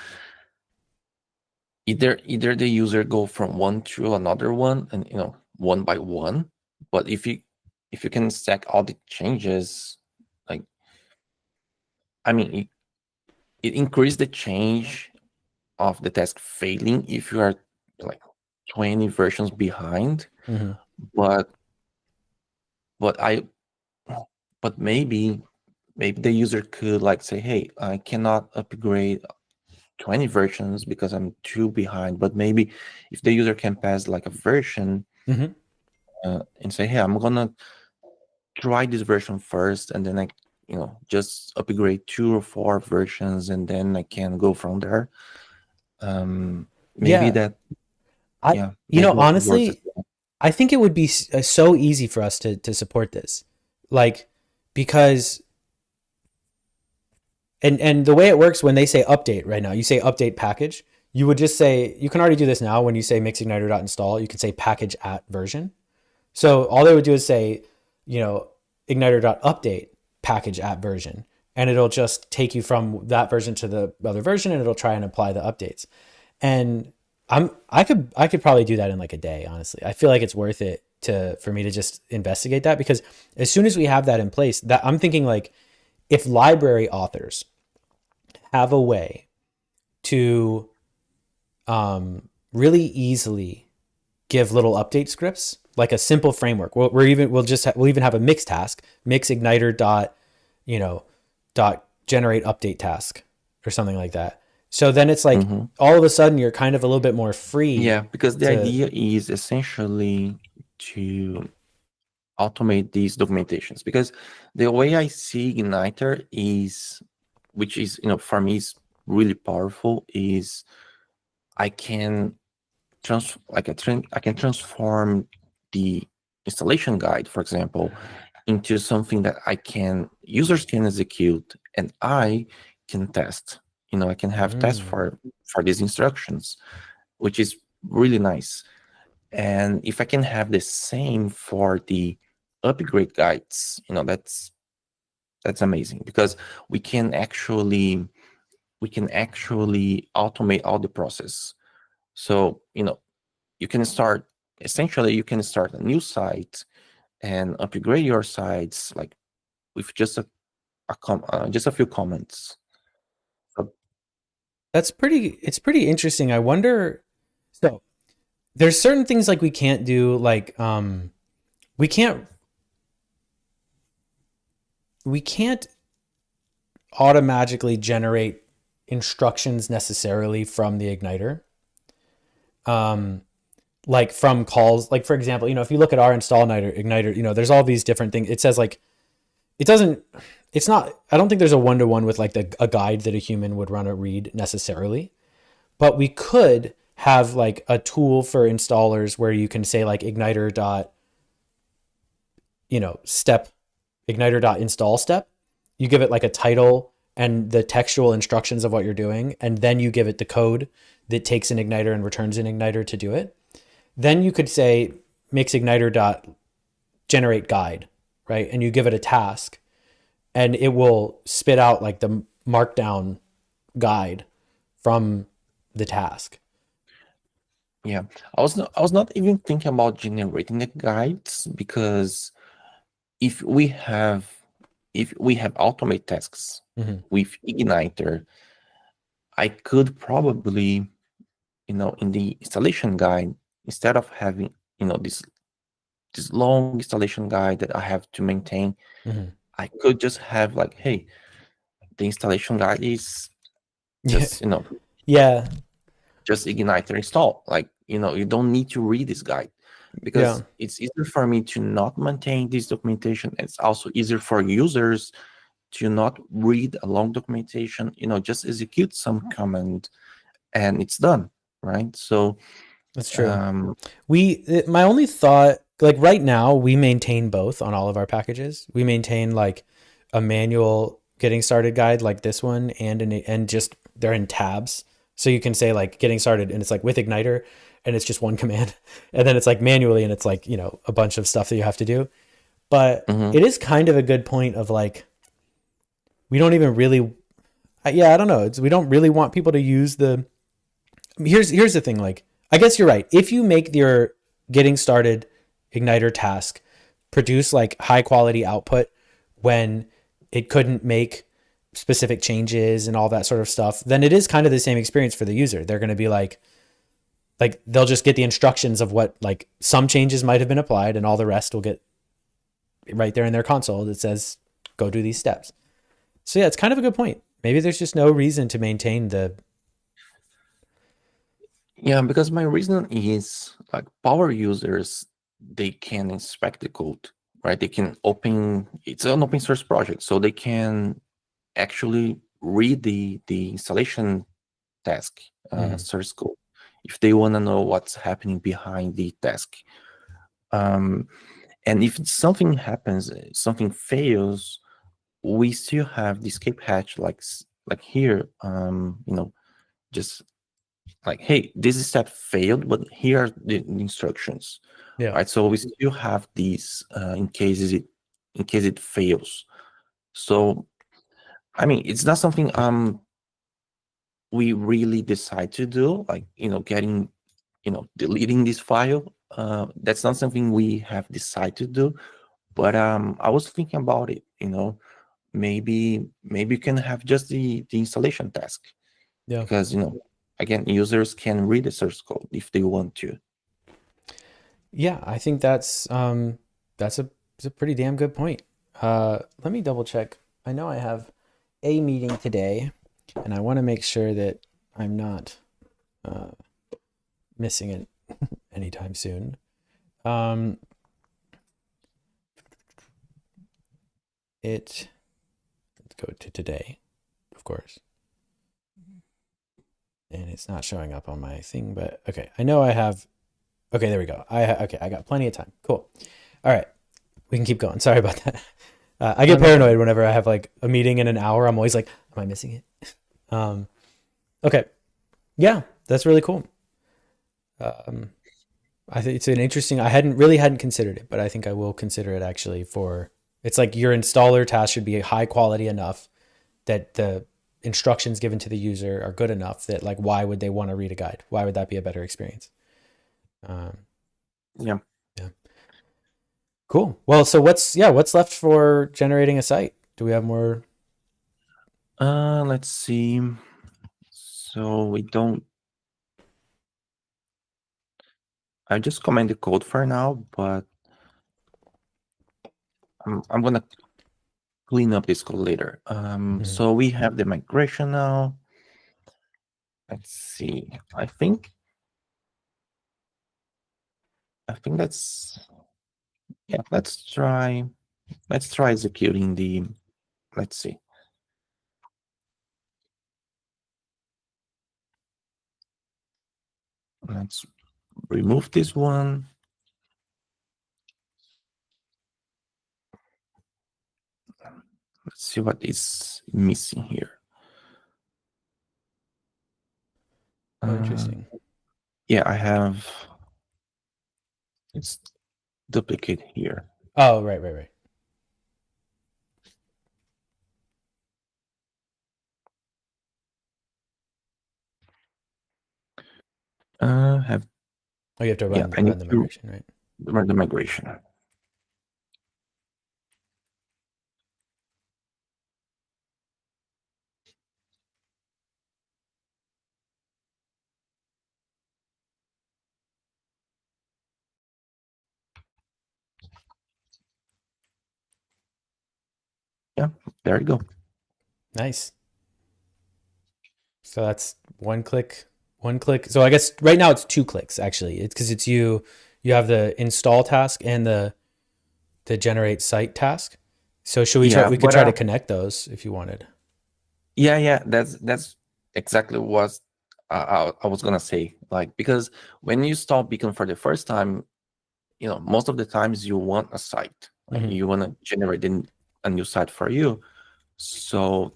either the user go from one to another one, and one by one. But if you can stack all the changes, like, I mean, it increase the change of the task failing if you are like 20 versions behind. Mm-hmm. But but I but maybe the user could like say, hey, I cannot upgrade 20 versions because I'm too behind. But maybe if the user can pass like a version, Mm-hmm. and say, hey, I'm gonna try this version first, and then I just upgrade 2 or 4 versions, and then I can go from there. Maybe Yeah, that, yeah, maybe that works as honestly, well. I think it would be so easy for us to support this, like, because and the way it works when they say update right now, you say update package. You would just say, you can already do this now when you say mixigniter.install. You can say package at version. So all they would do is say, igniter.update package at version, and it'll just take you from that version to the other version, and it'll try and apply the updates. And I could probably do that in like a day. Honestly, I feel like it's worth it for me to just investigate that, because as soon as we have that in place, that I'm thinking like, if library authors have a way to really easily give little update scripts, like a simple framework. We'll even have a mix task, mix igniter dot generate update task or something like that. So then it's like Mhm. all of a sudden you're kind of a little bit more free Yeah, because the to. idea is essentially to automate these documentations. Because the way I see Igniter is, which is, for me is really powerful, is I can I can transform the installation guide, for example, into something that users can execute and I can test. I can have tests Mm. for these instructions, which is really nice. And if I can have the same for the upgrade guides, that's amazing, because we can actually automate all the process. So, you can start essentially you can start a new site and upgrade your sites like with just a few comments. So, It's pretty interesting. I wonder, so there's certain things like we can't do, like we can't we can't automatically generate instructions necessarily from the igniter. Um like from calls, like for example, if you look at our install igniter, there's all these different things. It says like it doesn't it's not, I don't think there's a one-to-one with like a guide that a human would run or read necessarily, but we could have like a tool for installers where you can say like igniter dot step, igniter dot install step. You give it like a title and the textual instructions of what you're doing, and then you give it the code that takes an igniter and returns an igniter to do it. Then you could say makes igniter dot generate guide, right? And you give it a task and it will spit out like the markdown guide from the task. yeah, I was not even thinking about generating the guides, because if we have automate tasks Mm-hmm. with Igniter, I could probably, in the installation guide, instead of having, this long installation guide that I have to maintain, Mm-hmm. I could just have like, hey, the installation guide is Yeah. just, Yeah. just Igniter install. Like, you don't need to read this guide, Yeah. because it's easier for me to not maintain this documentation. It's also easier for users to not read a long documentation, just execute some command and it's done, right? So, That's true. um, My only thought, like right now, we maintain both on all of our packages. We maintain like a manual getting started guide like this one, and just they're in tabs. So you can say like getting started and it's like with Igniter and it's just one command. And then it's like manually and it's like, a bunch of stuff that you have to do. But mhm. it is kind of a good point of like, we don't even really, yeah, I don't know. We don't really want people to use the, here's the thing. Like, I guess you're right. If you make your getting started Igniter task produce like high quality output when it couldn't make specific changes and all that sort of stuff, then it is kind of the same experience for the user. They're going to be like they'll just get the instructions of what like some changes might have been applied, and all the rest will get right there in their console that says go do these steps. So yeah, it's kind of a good point. Maybe there's just no reason to maintain the. Yeah, because my reason is like power users, they can inspect the code, right? They can it's an open source project, so they can actually read the installation task, Mhm. source code, if they want to know what's happening behind the task. Um, and if something happens, something fails, we still have the escape hatch, like here, just like, hey, this step failed, but here are the instructions, Yeah. right? So we still have these in case it fails. So I mean, it's not something we really decide to do, like, getting, deleting this file. That's not something we have decided to do. But I was thinking about it, maybe you can have just the installation task, Yeah. because, again, users can read the source code if they want to. Yeah, I think that's a pretty damn good point. Let me double check. I know I have a meeting today, and I want to make sure that I'm not missing it anytime soon. Um, let's go to today, of course. And it's not showing up on my thing, but okay. I know I have. Okay, there we go. Okay, I got plenty of time. Cool. All right, we can keep going. Sorry about that. I No, get no paranoid problem. whenever I have like a meeting in an hour. I'm always like, am I missing it? Okay. Yeah, that's really cool. Um, I think it's an interesting. I hadn't considered it, but I think I will consider it actually for. It's like your installer task should be high quality enough that the instructions given to the user are good enough that like why would they want to read a guide? Why would that be a better experience? Um, Yeah. yeah. Cool. Well, so what's left for generating a site? Do we have more? Let's see. So we don't. I just comment the code for now, but I'm gonna clean up this code later. Mhm. So we have the migration now. Let's see. I think that's yeah. Let's try executing the. Let's see. Let's remove this one. Let's see what is missing here. Oh, interesting. Yeah, I have. It's duplicate here. Oh, right. Have Oh, you have to yeah. run I need run the to migration, right? run the migration. Yeah, there you go. Nice. So that's one click, one click. So I guess right now it's two clicks actually. It's because it's you. You have the install task and the generate site task. So should we try? Yeah, We could but try to connect those if you wanted. yeah. That's exactly what I was gonna say. Like because when you install Beacon for the first time, most of the times you want a site, like Hmm. you want to generate a new site for you. So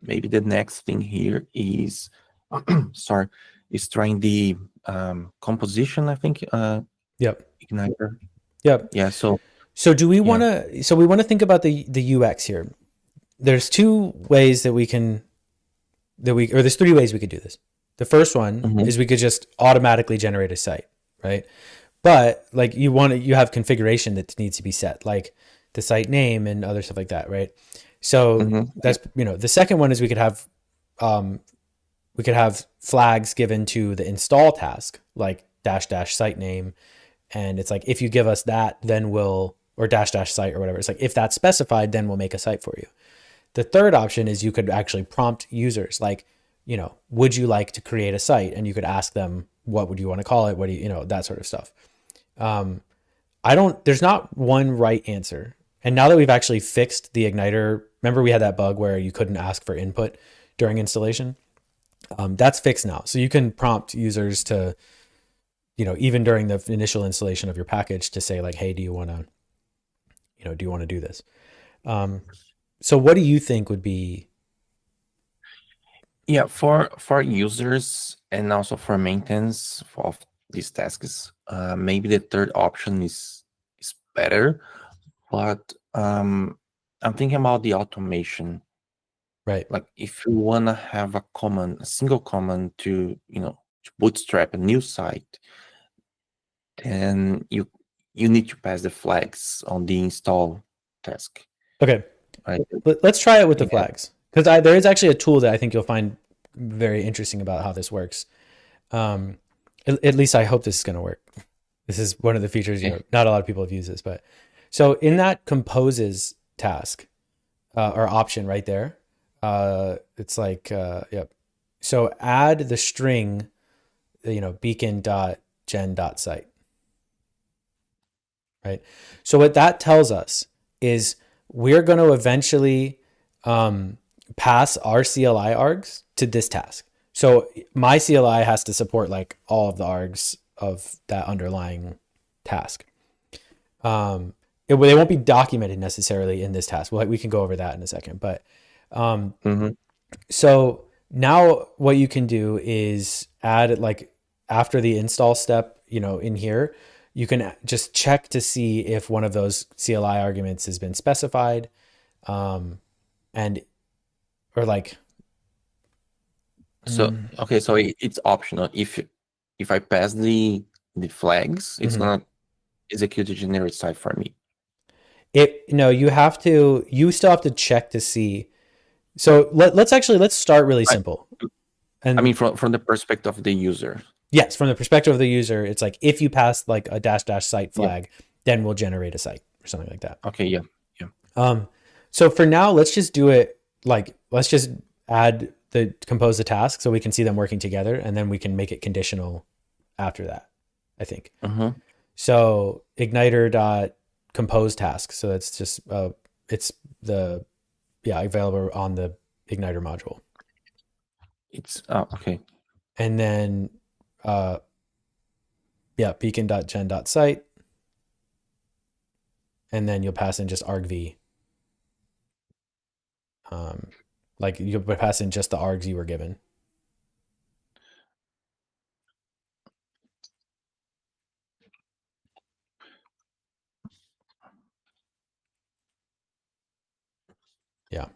maybe the next thing here is sorry, is trying the composition. I think Yep. Igniter. Yep. Yeah. So So do we want yeah. to? So we want to think about the UX here. There's two ways that we can or there's three ways we could do this. The first one Mhm. is we could just automatically generate a site, right? But like you have configuration that needs to be set, like the site name and other stuff like that, right? So Yeah. that's the second one is um, we could have flags given to the install task, like dash dash site name, and it's like if you give us that, then we'll or dash dash site or whatever. It's like if that's specified, then we'll make a site for you. The third option is you could actually prompt users like, would you like to create a site? And you could ask them, what would you want to call it? What do that sort of stuff. Um, there's not one right answer. And now that we've actually fixed the Igniter, remember we had that bug where you couldn't ask for input during installation? That's fixed now. So you can prompt users to, even during the initial installation of your package to say like, hey, do you want to, do you want to do this? Um, so what do you think would be, Yeah, for users and also for maintenance of these tasks, maybe the third option is better. But I'm thinking about the automation. right? Like if you wanna have a single command to bootstrap a new site, then you need to pass the flags on the install task, Okay. right? Let's try it with the Yeah. flags because there is actually a tool that I think you'll find very interesting about how this works. Um, at least I hope this is going to work. This is one of the features, not a lot of people have used this, but so in that composes task or option right there, it's like, yep. So add the string, beacon.gen.site, right? So what that tells us is we're going to eventually pass our CLI args to this task. So my CLI has to support like all of the args of that underlying task. They won't be documented necessarily in this task. We can go over that in a second. But so now what you can do is add like after the install step, in here, you can just check to see if one of those CLI arguments has been specified, and or like. So okay, so it's optional. If I pass the flags, it's gonna execute a generate site for me. You still have to check to see. So let's start really simple. I mean, from the perspective of the user. Yes, from the perspective of the user, it's like if you pass like a -- site flag, then we'll generate a site or something like that. Okay, yeah. So for now, let's just do it like let's just compose the task so we can see them working together, and then we can make it conditional after that, I think. So igniter.compose task. So that's just it's the available on the Igniter module. It's okay. And then beacon.gen.site, and then you'll pass in just argv. Like you'll pass in just the args you were given. Yeah.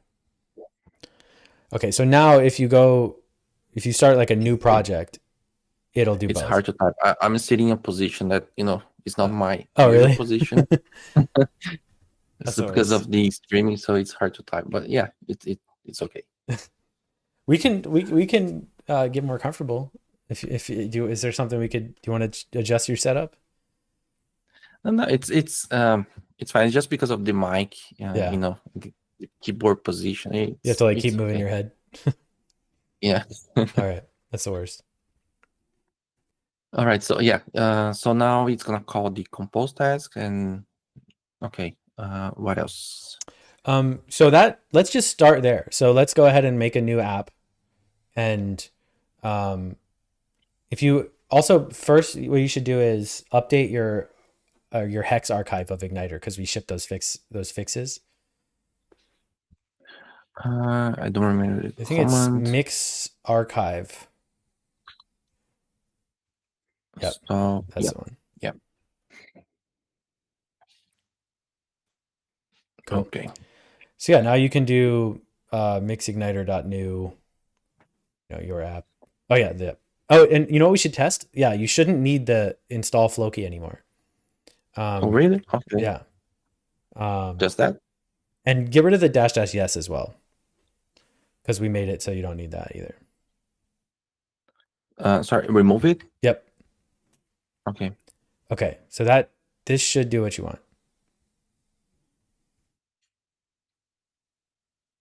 Okay, so now if you start like a new project, it'll do It's both. hard to type. I'm sitting in a position that it's not my really position. That's because of the streaming, so it's hard to type. But yeah, it's okay. we can get more comfortable if you do. Is there something do you want to adjust your setup? No, it's fine. It's just because of the mic, the keyboard position. You have to like keep moving your head. Yeah. All right, that's the worst. All right, so yeah, so now it's gonna call the compose task, and okay, what else? So let's just start there. So let's go ahead and make a new app, and if you also first, what you should do is update your hex archive of Igniter, because we shipped those fixes. I don't remember the I think it's mix archive. Yep, so that's the one. Yeah. Cool. Okay. So yeah, now you can do mixigniter.new, your app. Oh yeah, and you know what we should test? Yeah, you shouldn't need the install Floki anymore. Oh really? Okay. Yeah. Just that? And get rid of the -- yes as well, because we made it so you don't need that either. Sorry, remove it? Yep. Okay. Okay, so this should do what you want.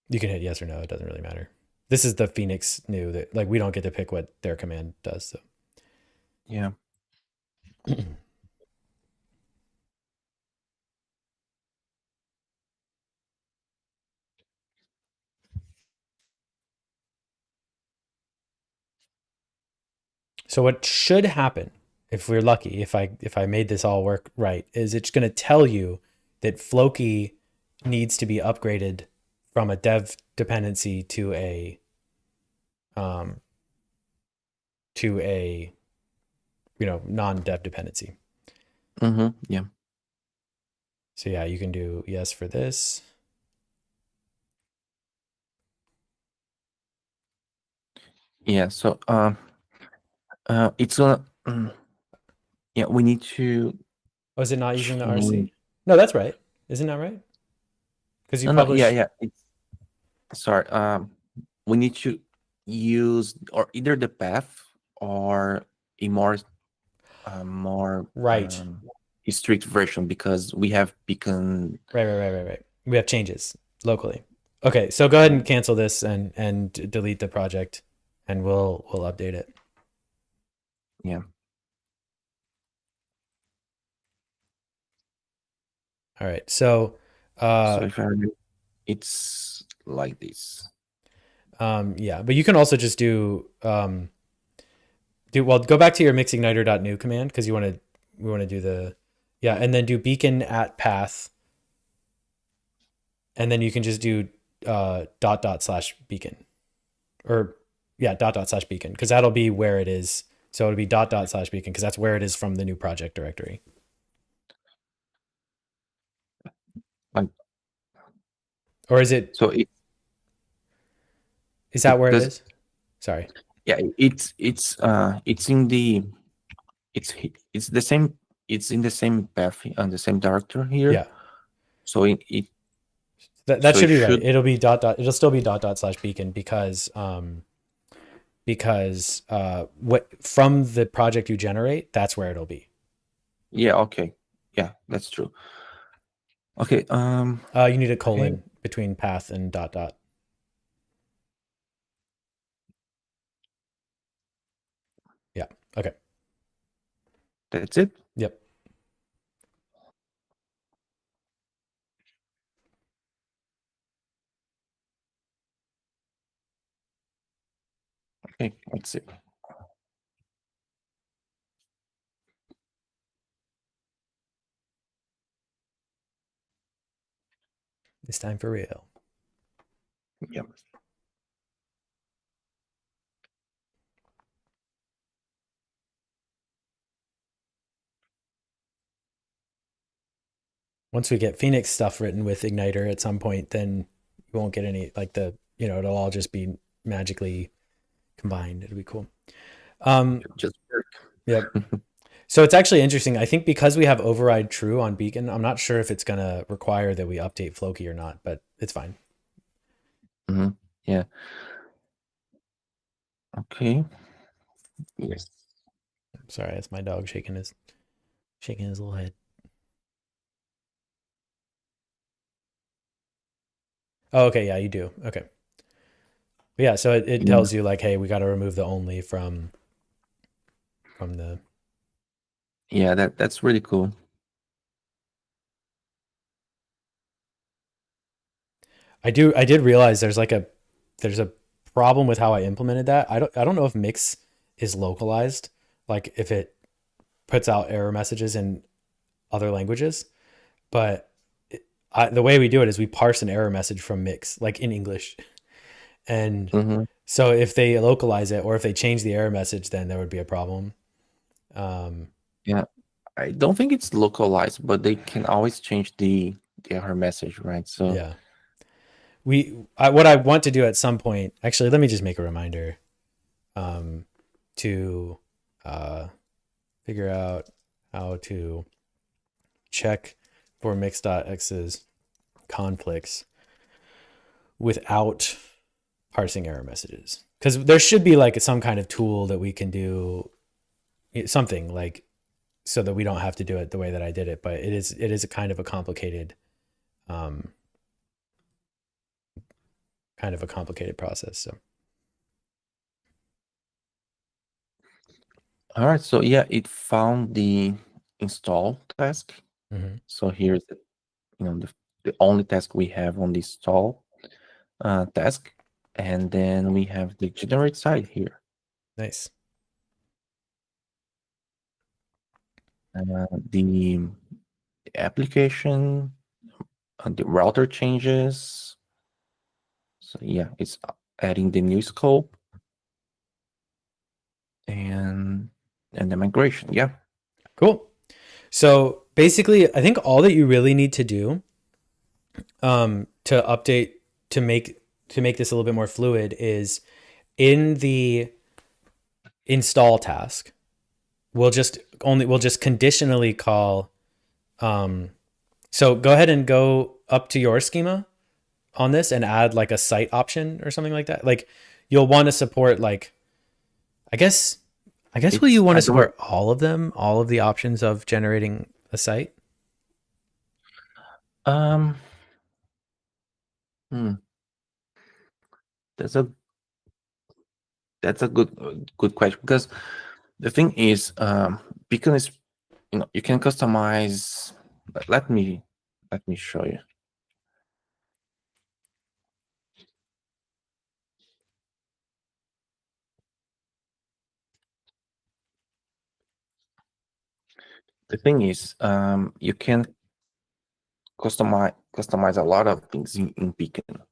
You can hit yes or no, it doesn't really matter. This is the Phoenix new that like we don't get to pick what their command does. So yeah. So what should happen, if we're lucky, if I made this all work right, is it's going to tell you that Floki needs to be upgraded from a dev dependency to a non-dev dependency. Yeah. So yeah, you can do yes for this. Yeah. So it's gonna. Yeah, we need to. Oh, is it not using the RC? No, that's right. Isn't that right? Because you publish. Yeah. Sorry. We need to use or either the path or a more right. strict version, because we have beacon. Right. We have changes locally. Okay, so go ahead and cancel this and delete the project. and we'll update it. Yeah. All right. So, So uh, if I it's like this. yeah, but you can also just do well. Go back to your mxigniter.new command because we want to do the yeah, and then do beacon at path, and then you can just do dot dot slash beacon or yeah dot dot slash beacon because that'll be where it is. So it'll be dot dot slash beacon because that's where it is from the new project directory. Like Or is it so is that it where it does. is? Sorry. Yeah, it's in the it's the same, it's in the same path on the same director here. Yeah. So it That so should it be right. should, It'll be dot dot. It'll still be dot dot slash beacon because what from the project you generate, that's where it'll be. yeah, okay. Yeah, that's true. Okay, You need a okay, colon between path and dot dot. Yeah. Okay. that's it. Yep. Okay, let's see. This time for real. Yeah. Once we get Phoenix stuff written with Igniter at some point, then you won't get any like the it'll all just be magically combined. It'll be cool. Just work. Yep. So it's actually interesting. I think because we have override true on Beacon, I'm not sure if it's gonna require that we update Floki or not, but it's fine. Yeah. Okay. Yes. Sorry, that's my dog shaking his little head. Oh, okay, yeah, you do. Okay. But yeah, so it Yeah. tells you like, hey, we got to remove the only from the. Yeah, that's really cool. I did realize there's a problem with how I implemented that. I don't know if Mix is localized, like if it puts out error messages in other languages, but the way we do it is we parse an error message from Mix, like in English, and Hmm. so if they localize it or if they change the error message, then there would be a problem. Um, Yeah. I don't think it's localized, but they can always change the error message, right? So yeah. What I want to do at some point, actually, let me just make a reminder um, to uh, figure out how to check for mix.x's conflicts without parsing error messages. Because there should be like some kind of tool that we can do something like so that we don't have to do it the way that I did it. But it is a kind of a um, complicated process. So all right, so yeah, it found the install task. mhm. So here's the only task we have on the install task, and then we have the generate side here. Nice. The application, the router changes. So yeah, it's adding the new scope and the migration. Yeah. Cool. So basically, I think all that you really need to do to update to make this a little bit more fluid is in the install task. We'll just conditionally call. So go ahead and go up to your schema on this and add like a site option or something like that. Like you'll want to support like I guess will you It's want I to don't support all of them, all of the options of generating a site? um hmm, that's a That's a good question, because the thing is, Beacon is, you can customize. Let me show you. The thing is, you can customize a lot of things in Beacon,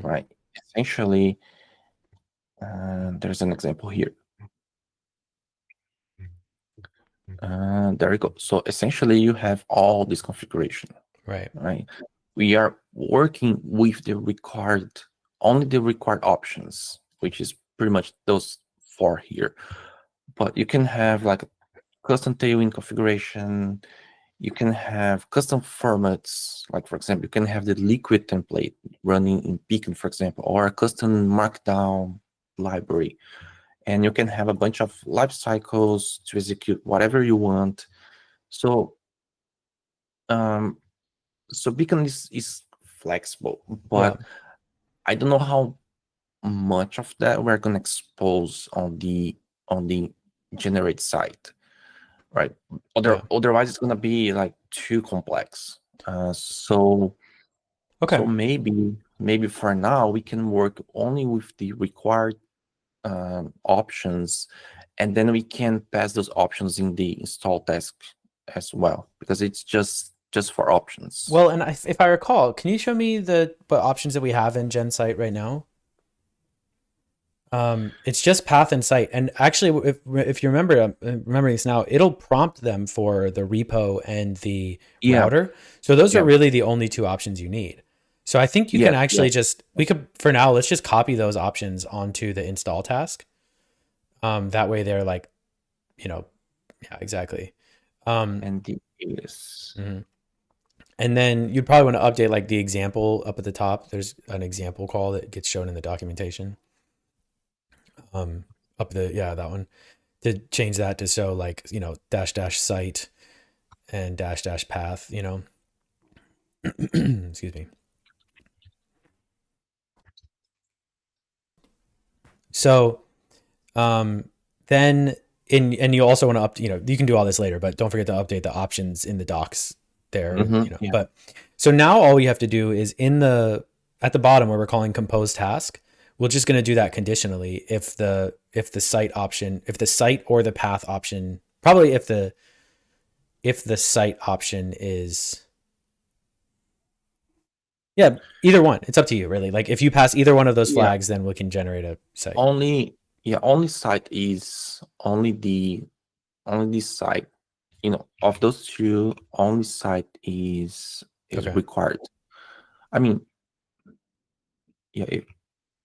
right? Essentially, there's an example here. There you go. So essentially, you have all this configuration, right? We are working with only the required options, which is pretty much those 4 here. But you can have like a custom tailwind configuration. You can have custom formats, like for example, you can have the liquid template running in Beacon, for example, or a custom markdown library. And you can have a bunch of life cycles to execute whatever you want. So, so Beacon is flexible, but I don't know how much of that we're going to expose on the generate site, right? Otherwise, it's going to be like too complex. So maybe for now we can work only with the required options, and then we can pass those options in the install task as well, because it's just for options. Well, and if I recall, can you show me what options that we have in Gen site right now? It's just path and site, and actually, if you remember, remembering this now, it'll prompt them for the repo and the router. So those are really the only 2 options you need. So I think you can actually we could, for now, let's just copy those options onto the install task. That way they're like, yeah, exactly. And the is. And then you'd probably want to update like the example up at the top. There's an example call that gets shown in the documentation. That one, to change that to show like, -- site and -- path, excuse me. So, then and you also want to you can do all this later, but don't forget to update the options in the docs there, but so now all we have to do is at the bottom where we're calling compose task, we're just going to do that conditionally if the site option, if the site or the path option, probably if the site option is, either one. It's up to you, really. Like if you pass either one of those flags, then we can generate a site. Only site is only the site, of those 2, only site is required. I mean,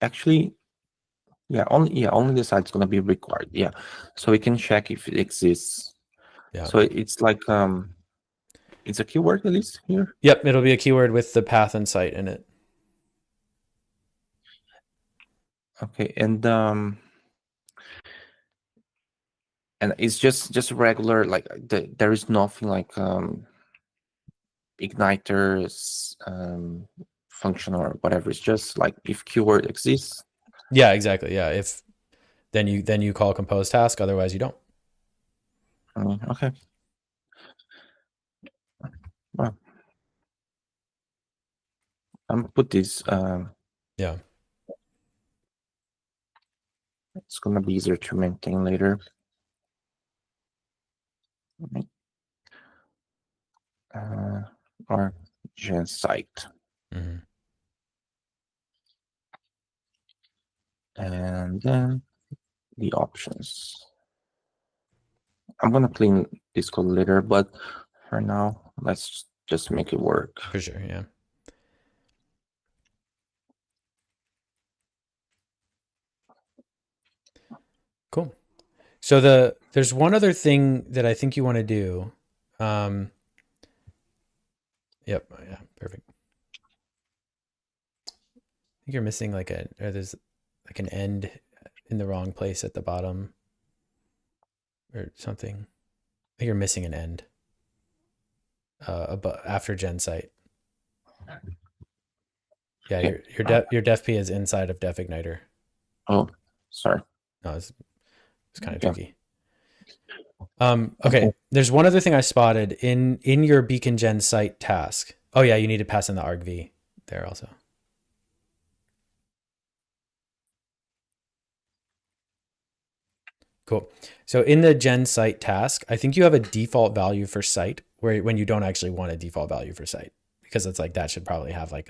actually, only the site's going to be required. So we can check if it exists. So it's like, it's a keyword at least here. Yep, it'll be a keyword with the path and site in it. Okay, and it's just regular, like there is nothing like Igniter's function or whatever. It's just like if keyword exists. Yeah, exactly. Yeah, if then you call compose task, otherwise you don't. Okay. Well, I'm gonna put this. It's gonna be easier to maintain later. Or gen site. And then the options. I'm gonna clean this code later, but for now, let's just make it work. For sure, yeah. Cool. So there's one other thing that I think you want to do. Yep. Yeah. Perfect. I think you're missing there's like an end in the wrong place at the bottom or something. I think you're missing an end after gen site. Yeah, your def p is inside of def igniter. Oh, sorry. No, it's kind of Yeah. tricky. Okay. Okay. There's one other thing I spotted in your beacon gen site task. Oh yeah, you need to pass in the argv there also. Cool. So in the gen site task, I think you have a default value for site where when you don't actually want a default value for site, because it's like that should probably have like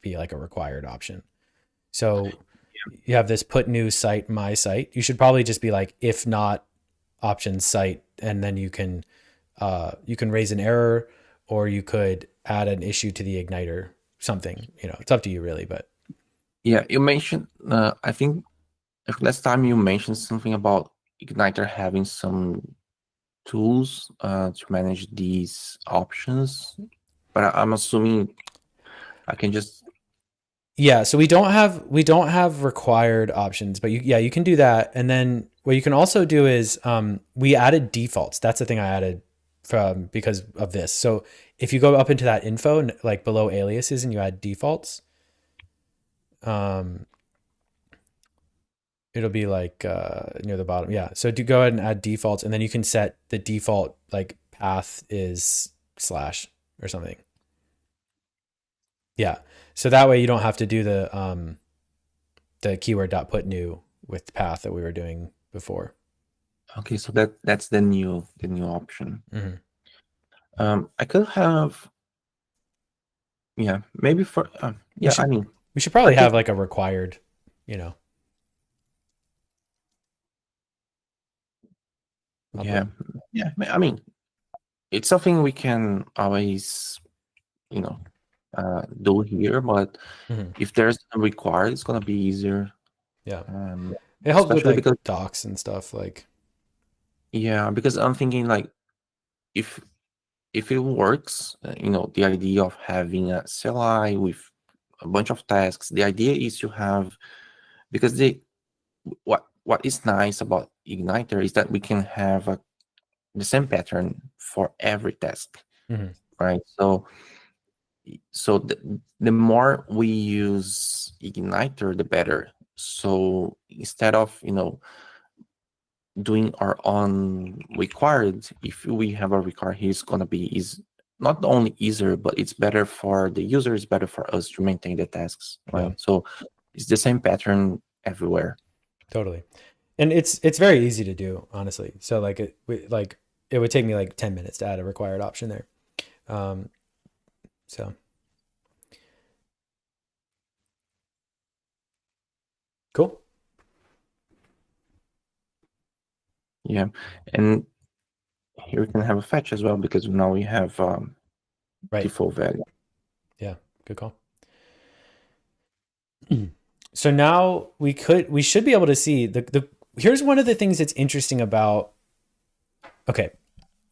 be like a required option. So you have this put new site my site. You should probably just be like if not option site, and then you can raise an error, or you could add an issue to the igniter, something, it's up to you really, but Yeah, you mentioned. I think last time you mentioned something about Igniter having some tools to manage these options, but I'm assuming I can just. yeah, so we don't have required options, but you can do that. And then what you can also do is we added defaults. That's the thing I added from because of this. So if you go up into that info, like below aliases, and you add defaults, um, it'll be like near the bottom. Yeah. So do go ahead and add defaults, and then you can set the default like path is / or something. Yeah. So that way you don't have to do the keyword dot put new with the path that we were doing before. Okay, so that's the new option. Mm-hmm. I could have. Yeah, maybe for. We Yeah, I should mean, we should I probably think. have like a required, you know, Yeah, output. yeah. I mean, it's something we can always, you know, do here. But Mm-hmm. if there's a required, it's gonna be easier. Yeah. Um, It helps with especially like because. docs and stuff. Like, Yeah, because I'm thinking like if if it works, the idea of having a CLI with a bunch of tasks, the idea is to have because what is nice about Igniter is that we can have the same pattern for every task, mm-hmm. right? So the more we use Igniter, the better. So instead of doing our own required, if we have a required here, it's gonna be is not only easier, but it's better for the user, it's better for us to maintain the tasks, Yeah, right? So it's the same pattern everywhere. totally. And it's very easy to do, honestly. So like it would take me like 10 minutes to add a required option there. Um, so cool. Yeah. And here we can have a fetch as well because now we have Right. default value. Yeah. Good call. So now we should be able to see the here's one of the things that's interesting about, okay,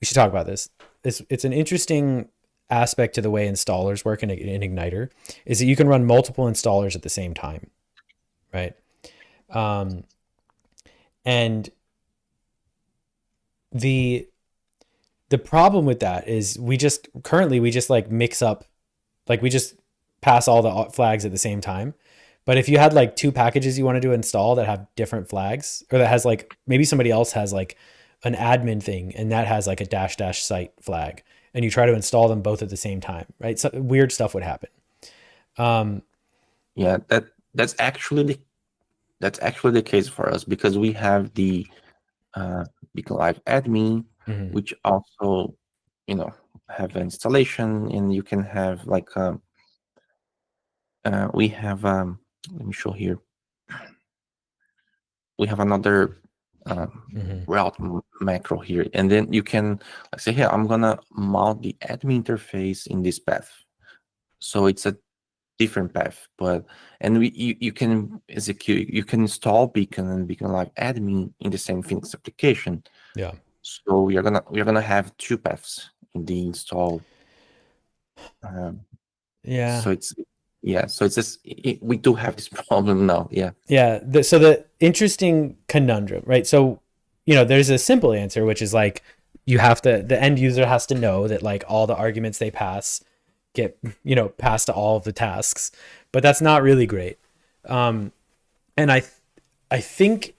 we should talk about this. It's an interesting aspect to the way installers work in Igniter is that you can run multiple installers at the same time, right? Um, and the the problem with that is currently we just like mix up, like we just pass all the flags at the same time. But if you had like two packages you wanted to install that have different flags, or that has like maybe somebody else has like an admin thing and that has like a -- site flag, and you try to install them both at the same time, right? So weird stuff would happen. Yeah, that's actually the case for us because we have the Beacon Live admin, Mhm. which also have installation, and you can have like we have let me show here. We have another Mhm. route macro here, and then you can like say, "Hey, I'm gonna mount the admin interface in this path." So it's a different path, but you can execute, you can install Beacon and Beacon Live admin in the same Phoenix application. Yeah. So we're gonna have two paths in the install. Um, Yeah. so it's yeah, so it's just we do have this problem now. Yeah. Yeah. So the interesting conundrum, right? So, there's a simple answer, which is like the end user has to know that like all the arguments they pass get, passed to all of the tasks, but that's not really great. And I think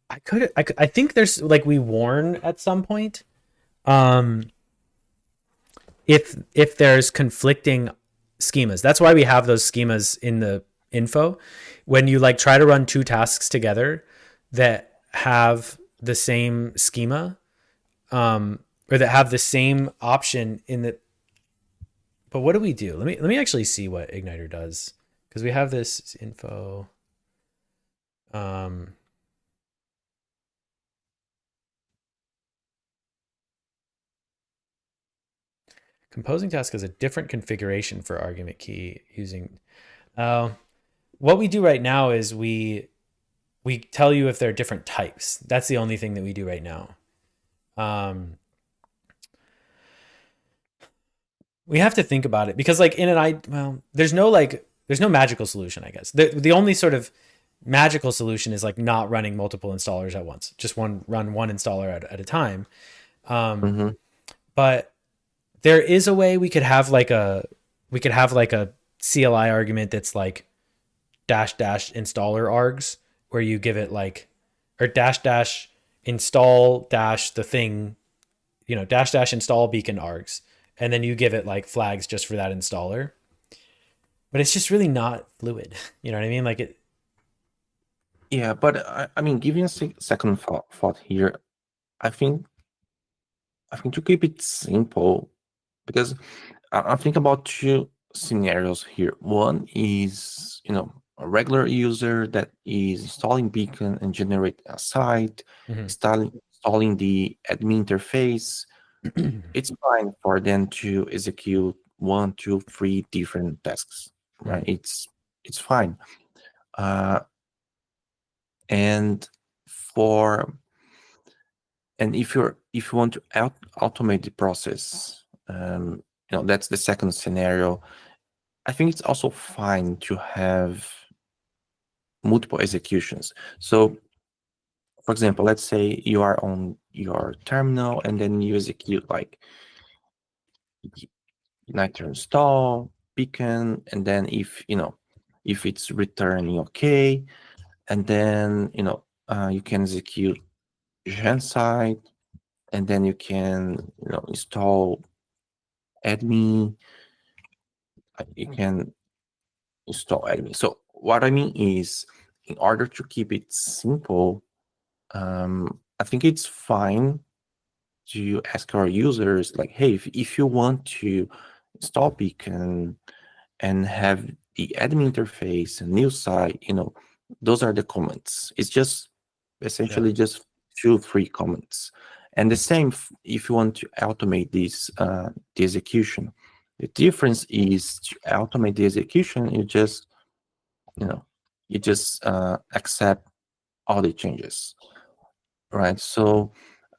I think there's like we warn at some point. Um, if there's conflicting schemas. That's why we have those schemas in the info. When you like try to run two tasks together that have the same schema, or that have the same option in the. But what do we do? Let me actually see what Igniter does, because we have this info. Um, Composing task has a different configuration for argument key using. What we do right now is we tell you if they're different types. That's the only thing that we do right now. We have to think about it, because like there's no magical solution, I guess. The only sort of magical solution is like not running multiple installers at once, just run one installer at a time. Mm-hmm. But there is a way we could have like a CLI argument that's like dash dash installer args, where you give it like, or dash dash install dash the thing, dash dash install beacon args, and then you give it like flags just for that installer. But it's just really not fluid. You know what I mean? Like it. Yeah, but I mean, giving a second thought here, I think to keep it simple, because I think about two scenarios here. One is, a regular user that is installing Beacon and generate a site, installing the admin interface. It's fine for them to execute 1, 2, 3 different tasks, right? It's fine. And if you want to automate the process, that's the second scenario. I think it's also fine to have multiple executions. So, for example, let's say you are on your terminal and then you execute like Igniter install, Beacon, and then if it's returning okay, and then you can execute gen site, and then you can install admin. You can install admin. So what I mean is, in order to keep it simple, I think it's fine to ask our users like, hey, if you want to install Beacon and have the admin interface, a new site, those are the comments. It's just essentially just 2-3 comments. And the same if you want to automate this the execution. The difference is, to automate the execution, you just accept all the changes, right? So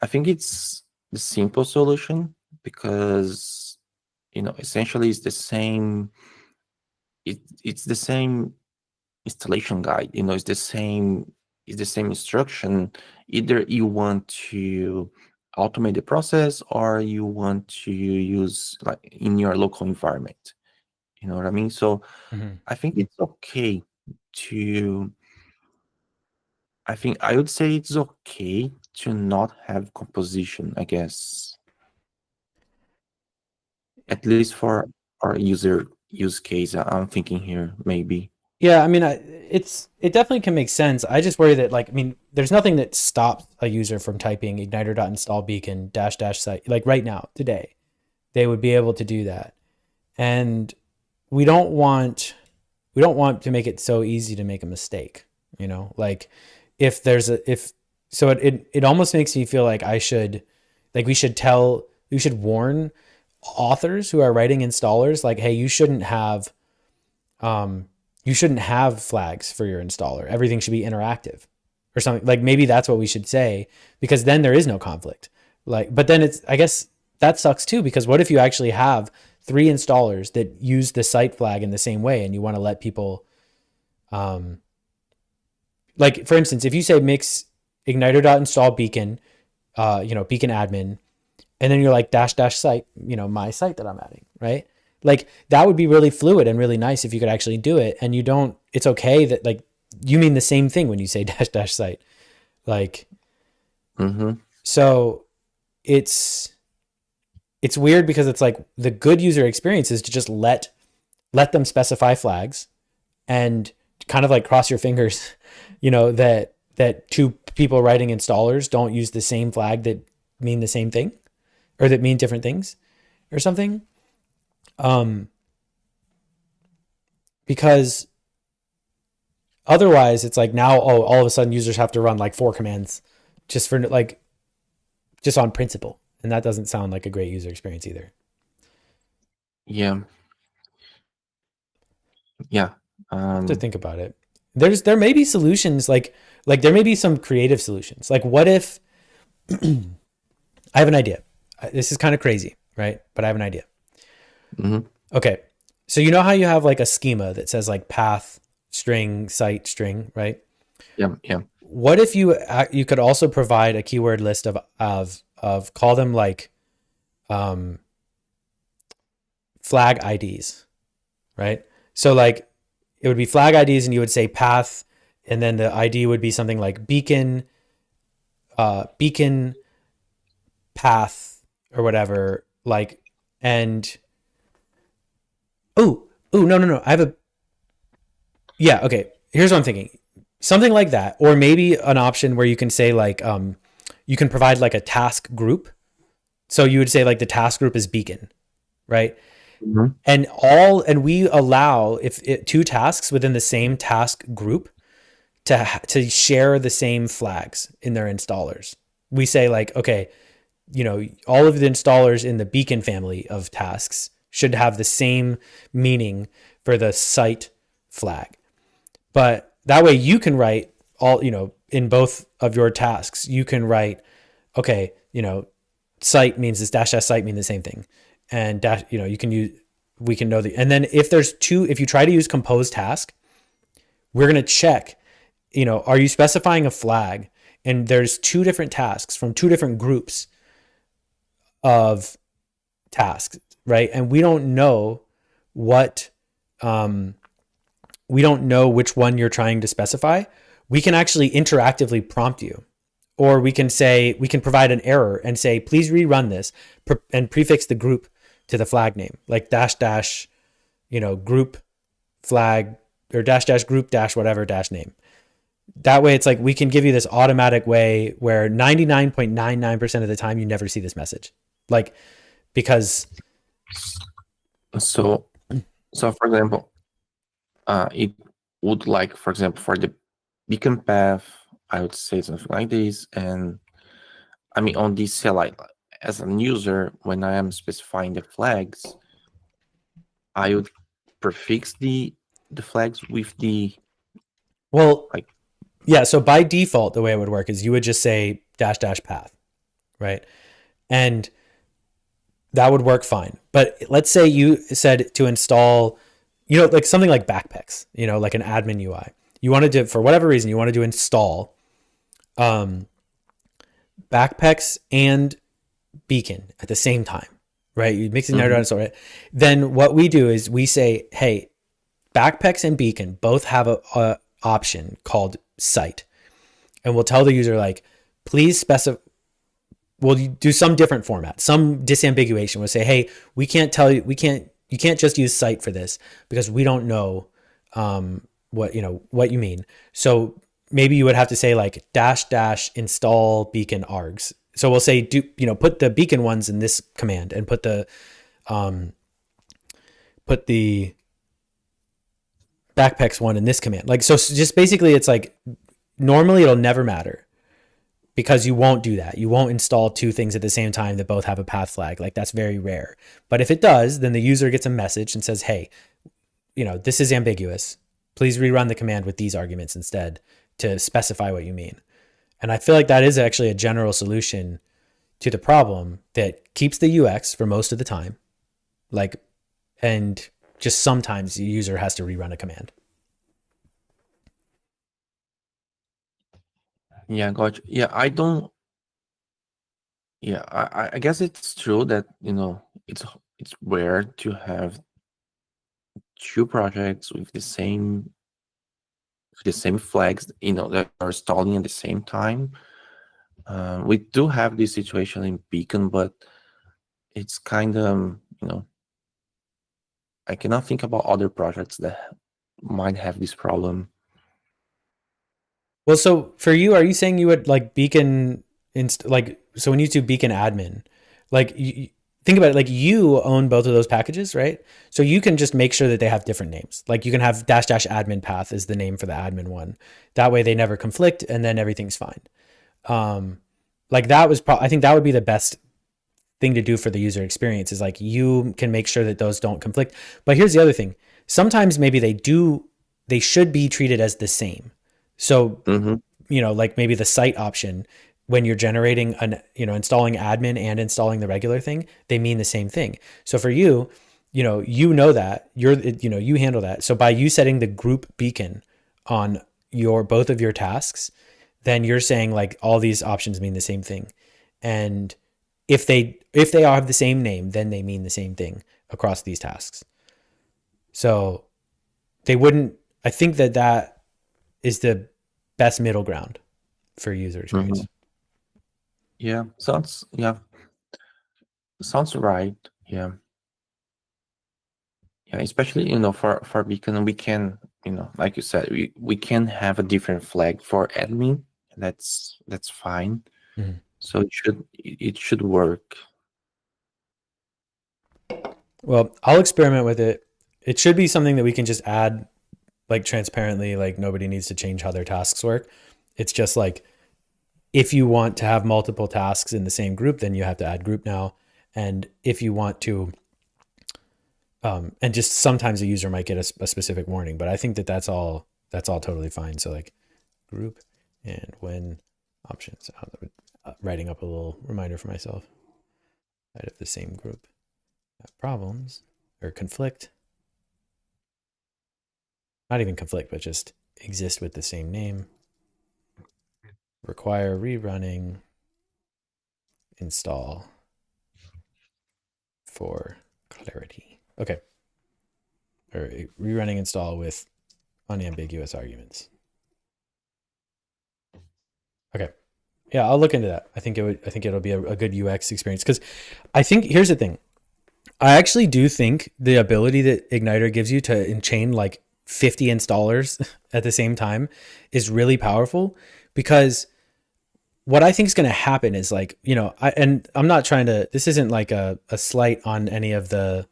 I think it's the simple solution, because essentially it's the same. It's the same installation guide. It's the same instruction. Either you want to automate the process, or you want to use like in your local environment. You know what I mean? So I think it's okay to. I would say it's okay to not have composition, I guess. At least for our use case, I'm thinking here, maybe. Yeah, I mean, it definitely can make sense. I just worry that there's nothing that stops a user from typing igniter.install beacon dash dash site. Like right now, today, they would be able to do that. And we don't want to make it so easy to make a mistake. Like if so it almost makes me feel like we should warn authors who are writing installers, like, hey, you shouldn't have flags for your installer. Everything should be interactive or something. Like maybe that's what we should say, because then there is no conflict. But then I guess that sucks too, because what if you actually have 3 installers that use the site flag in the same way, and you want to let people, like for instance, if you say mix igniter.install beacon, beacon admin, and then you're like dash dash site, my site that I'm adding, right? Like that would be really fluid and really nice if you could actually do it. And it's okay that like you mean the same thing when you say dash dash site. Like, Mm-hmm. so it's weird because it's like the good user experience is to just let them specify flags and kind of like cross your fingers, that two people writing installers don't use the same flag that mean the same thing or that mean different things or something. Because otherwise it's like now, all of a sudden users have to run like 4 commands just for like, just on principle. And that doesn't sound like a great user experience either. Yeah. Yeah. To think about it. There may be solutions like there may be some creative solutions. Like what if I have an idea. This is kind of crazy, right? But I have an idea. Mm-hmm. Okay. So you know how you have like a schema that says like path, string, site, string, right? Yeah. Yeah. What if you could also provide a keyword list of call them like flag IDs, right? So like it would be flag IDs and you would say path and then the ID would be something like beacon path or whatever, like, and no. I have a, yeah, okay. Here's what I'm thinking. Something like that, or maybe an option where you can say like you can provide like a task group. So you would say like the task group is beacon, right? Mm-hmm. And we allow if 2 tasks within the same task group to share the same flags in their installers. We say like, okay, all of the installers in the beacon family of tasks should have the same meaning for the site flag. But that way you can write all, in both of your tasks, you can write, okay, site means this dash dash site mean the same thing. And dash, you can use, we can know and then if you try to use compose task, we're going to check, are you specifying a flag? And there's 2 different tasks from 2 different groups of tasks, right? And we don't know what, we don't know which one you're trying to specify. We can actually interactively prompt you, or we can provide an error and say, please rerun this and prefix the group to the flag name, like dash dash, group flag or dash dash group dash whatever dash name. That way it's like we can give you this automatic way where 99.99% of the time you never see this message. Like, because So for example, it would like, for example, for the beacon path, I would say something like this. And I mean, on this CLI, as an user, when I am specifying the flags, I would prefix the flags with the, well, like, yeah. So by default, the way it would work is you would just say dash dash path, right? And that would work fine. But let's say you said to install, like something like backpacks, like an admin UI. You wanted to, for whatever reason, you wanted to install backpacks and beacon at the same time, right? You mix Igniter and install it. Then what we do is we say, hey, backpacks and beacon both have a option called site. And we'll tell the user like, please specify, we'll do some different format, some disambiguation. We'll say, hey, you can't just use site for this because we don't know what you mean. So maybe you would have to say like dash dash install beacon args. So we'll say put the beacon ones in this command and put the backpacks one in this command. Like, so just basically it's like normally it'll never matter because you won't do that. You won't install 2 things at the same time that both have a path flag. Like that's very rare. But if it does, then the user gets a message and says, hey, this is ambiguous. Please rerun the command with these arguments instead to specify what you mean. And I feel like that is actually a general solution to the problem that keeps the UX for most of the time. Like, and just sometimes the user has to rerun a command. yeah, gotcha. Yeah, I don't. Yeah, I guess it's true that it's rare to have 2 projects with the same the same flags, that are installing at the same time. We do have this situation in Beacon, but it's kind of, I cannot think about other projects that might have this problem. Well, so for you, are you saying you would like Beacon so when you do Beacon admin, like think about it, like you own both of those packages, right? So you can just make sure that they have different names. Like you can have dash dash admin path is the name for the admin one. That way they never conflict and then everything's fine. Like that was I think that would be the best thing to do for the user experience is like you can make sure that those don't conflict. But here's the other thing. Sometimes maybe they should be treated as the same. So, Mm-hmm. like maybe the site option when you're generating installing admin and installing the regular thing, they mean the same thing. So for you, that you handle that. So by you setting the group beacon on both of your tasks, then you're saying like all these options mean the same thing. And if they all have the same name, then they mean the same thing across these tasks. So they wouldn't. I think that is the best middle ground for user experience. Mm-hmm. Yeah, sounds right. Yeah. Yeah, especially for Beacon, we can, like you said, we can have a different flag for admin. That's fine. Mm-hmm. So it should work. Well, I'll experiment with it. It should be something that we can just add like transparently, like nobody needs to change how their tasks work. It's just like if you want to have multiple tasks in the same group, then you have to add group now. And if you want to, and just sometimes a user might get a specific warning, but I think that's all totally fine. So like group and when options, writing up a little reminder for myself out of the same group problems or conflict, not even conflict, but just exist with the same name, require rerunning, install for clarity. Okay. Or rerunning install with unambiguous arguments. Okay. Yeah, I'll look into that. I think it'll be a good UX experience because I think here's the thing. I actually do think the ability that Igniter gives you to enchain like 50 installers at the same time is really powerful because what I think is going to happen is like, I'm not trying to, this isn't like a slight on any of the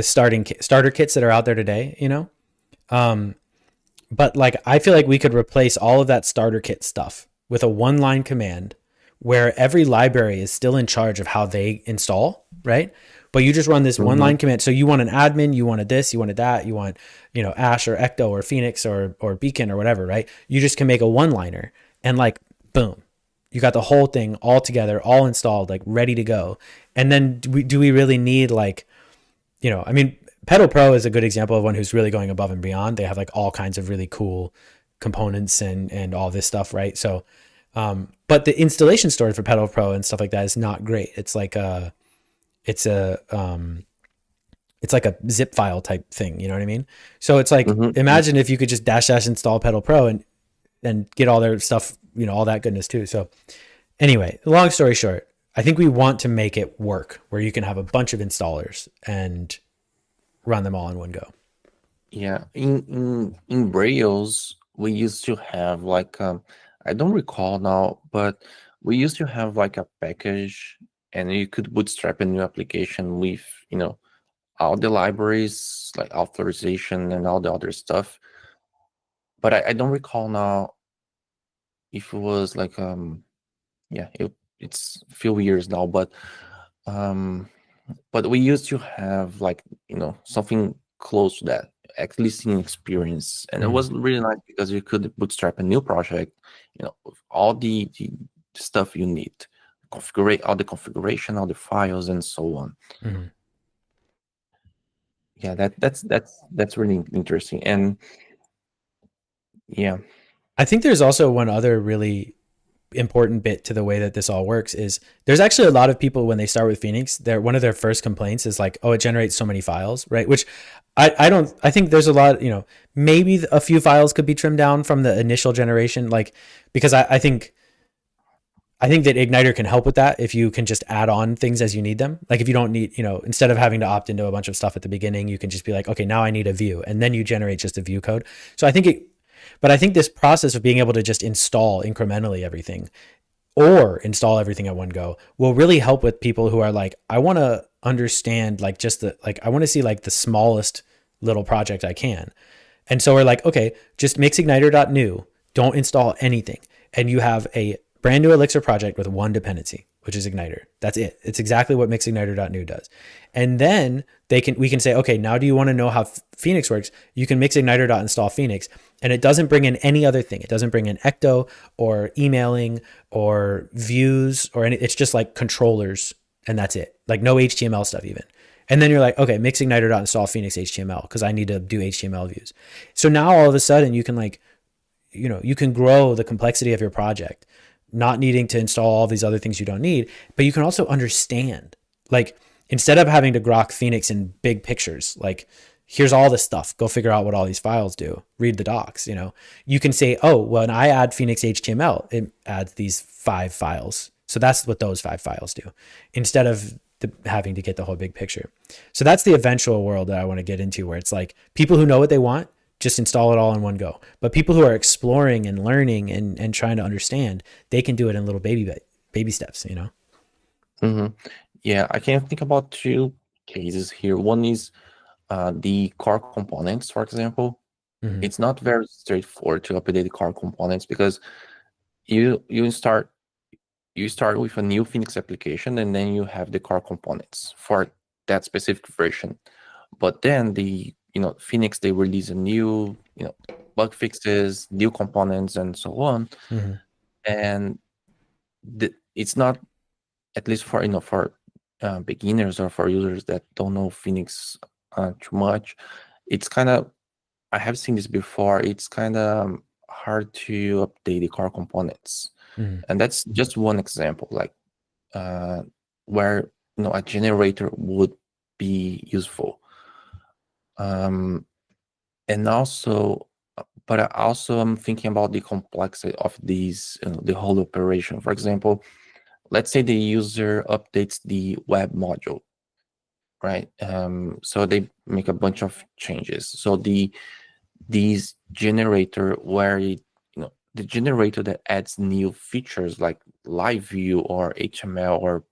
starter kits that are out there today, but like, I feel like we could replace all of that starter kit stuff with a one line command where every library is still in charge of how they install, right? But you just run this one line command. So you want an admin, you wanted this, you wanted that, you want, Ash or Ecto or Phoenix or Beacon or whatever, right? You just can make a one liner and like, boom, you got the whole thing all together, all installed, like ready to go. And then do we really need like, I mean, Pedal Pro is a good example of one who's really going above and beyond. They have like all kinds of really cool components and all this stuff, right? So, but the installation story for Pedal Pro and stuff like that is not great. It's like it's like a zip file type thing. You know what I mean? So it's like, imagine if you could just dash install Pedal Pro and get all their stuff, all that goodness too. So anyway, long story short, I think we want to make it work where you can have a bunch of installers and run them all in one go. Yeah, in Rails, we used to have like I don't recall now, but we used to have like a package, and you could bootstrap a new application with all the libraries like authorization and all the other stuff. But I don't recall now if it was like yeah, it's a few years now, but we used to have like something close to that, at least in experience, and it was really nice because you could bootstrap a new project, with all the stuff you need, configure all the configuration, all the files, and so on. Mm-hmm. Yeah, that's really interesting, and yeah, I think there's also one other really important bit to the way that this all works is there's actually a lot of people when they start with Phoenix, one of their first complaints is like, oh, it generates so many files, right? Which I don't, I think there's a lot, maybe a few files could be trimmed down from the initial generation, like, because I think that Igniter can help with that if you can just add on things as you need them. Like if you don't need, instead of having to opt into a bunch of stuff at the beginning, you can just be like, okay, now I need a view, and then you generate just a view code. So but I think this process of being able to just install incrementally everything or install everything at one go will really help with people who are like, I want to understand like I want to see like the smallest little project I can. And so we're like, okay, just mix igniter.new, don't install anything. And you have a brand new Elixir project with one dependency, which is Igniter. That's it. It's exactly what mxigniter.new does. And then we can say, okay, now do you want to know how Phoenix works? You can mxigniter.install Phoenix, and it doesn't bring in any other thing. It doesn't bring in ecto or emailing or views or any, it's just like controllers, and that's it. Like no HTML stuff even. And then you're like, okay, mxigniter.install Phoenix HTML because I need to do HTML views. So now all of a sudden you can you can grow the complexity of your project, not needing to install all these other things you don't need, but you can also understand, like, instead of having to grok Phoenix in big pictures, like, here's all this stuff, go figure out what all these files do, read the docs, you can say, oh, when I add Phoenix HTML, it adds these 5 files. So that's what those 5 files do, instead of having to get the whole big picture. So that's the eventual world that I want to get into, where it's like people who know what they want, just install it all in one go. But people who are exploring and learning and trying to understand, they can do it in little baby steps, Mm-hmm. Yeah, I can think about 2 cases here. One is the core components, for example. Mm-hmm. It's not very straightforward to update the core components because you start with a new Phoenix application, and then you have the core components for that specific version. But then Phoenix, they release a new, bug fixes, new components, and so on. Mm-hmm. And it's not, at least for beginners or for users that don't know Phoenix too much. It's kind of, I have seen this before. It's kind of hard to update the core components, and that's just one example, like where a generator would be useful. And also, but I also am thinking about the complexity of these, the whole operation. For example, let's say the user updates the web module, right? So they make a bunch of changes. So these generator where the generator that adds new features like live view or HTML or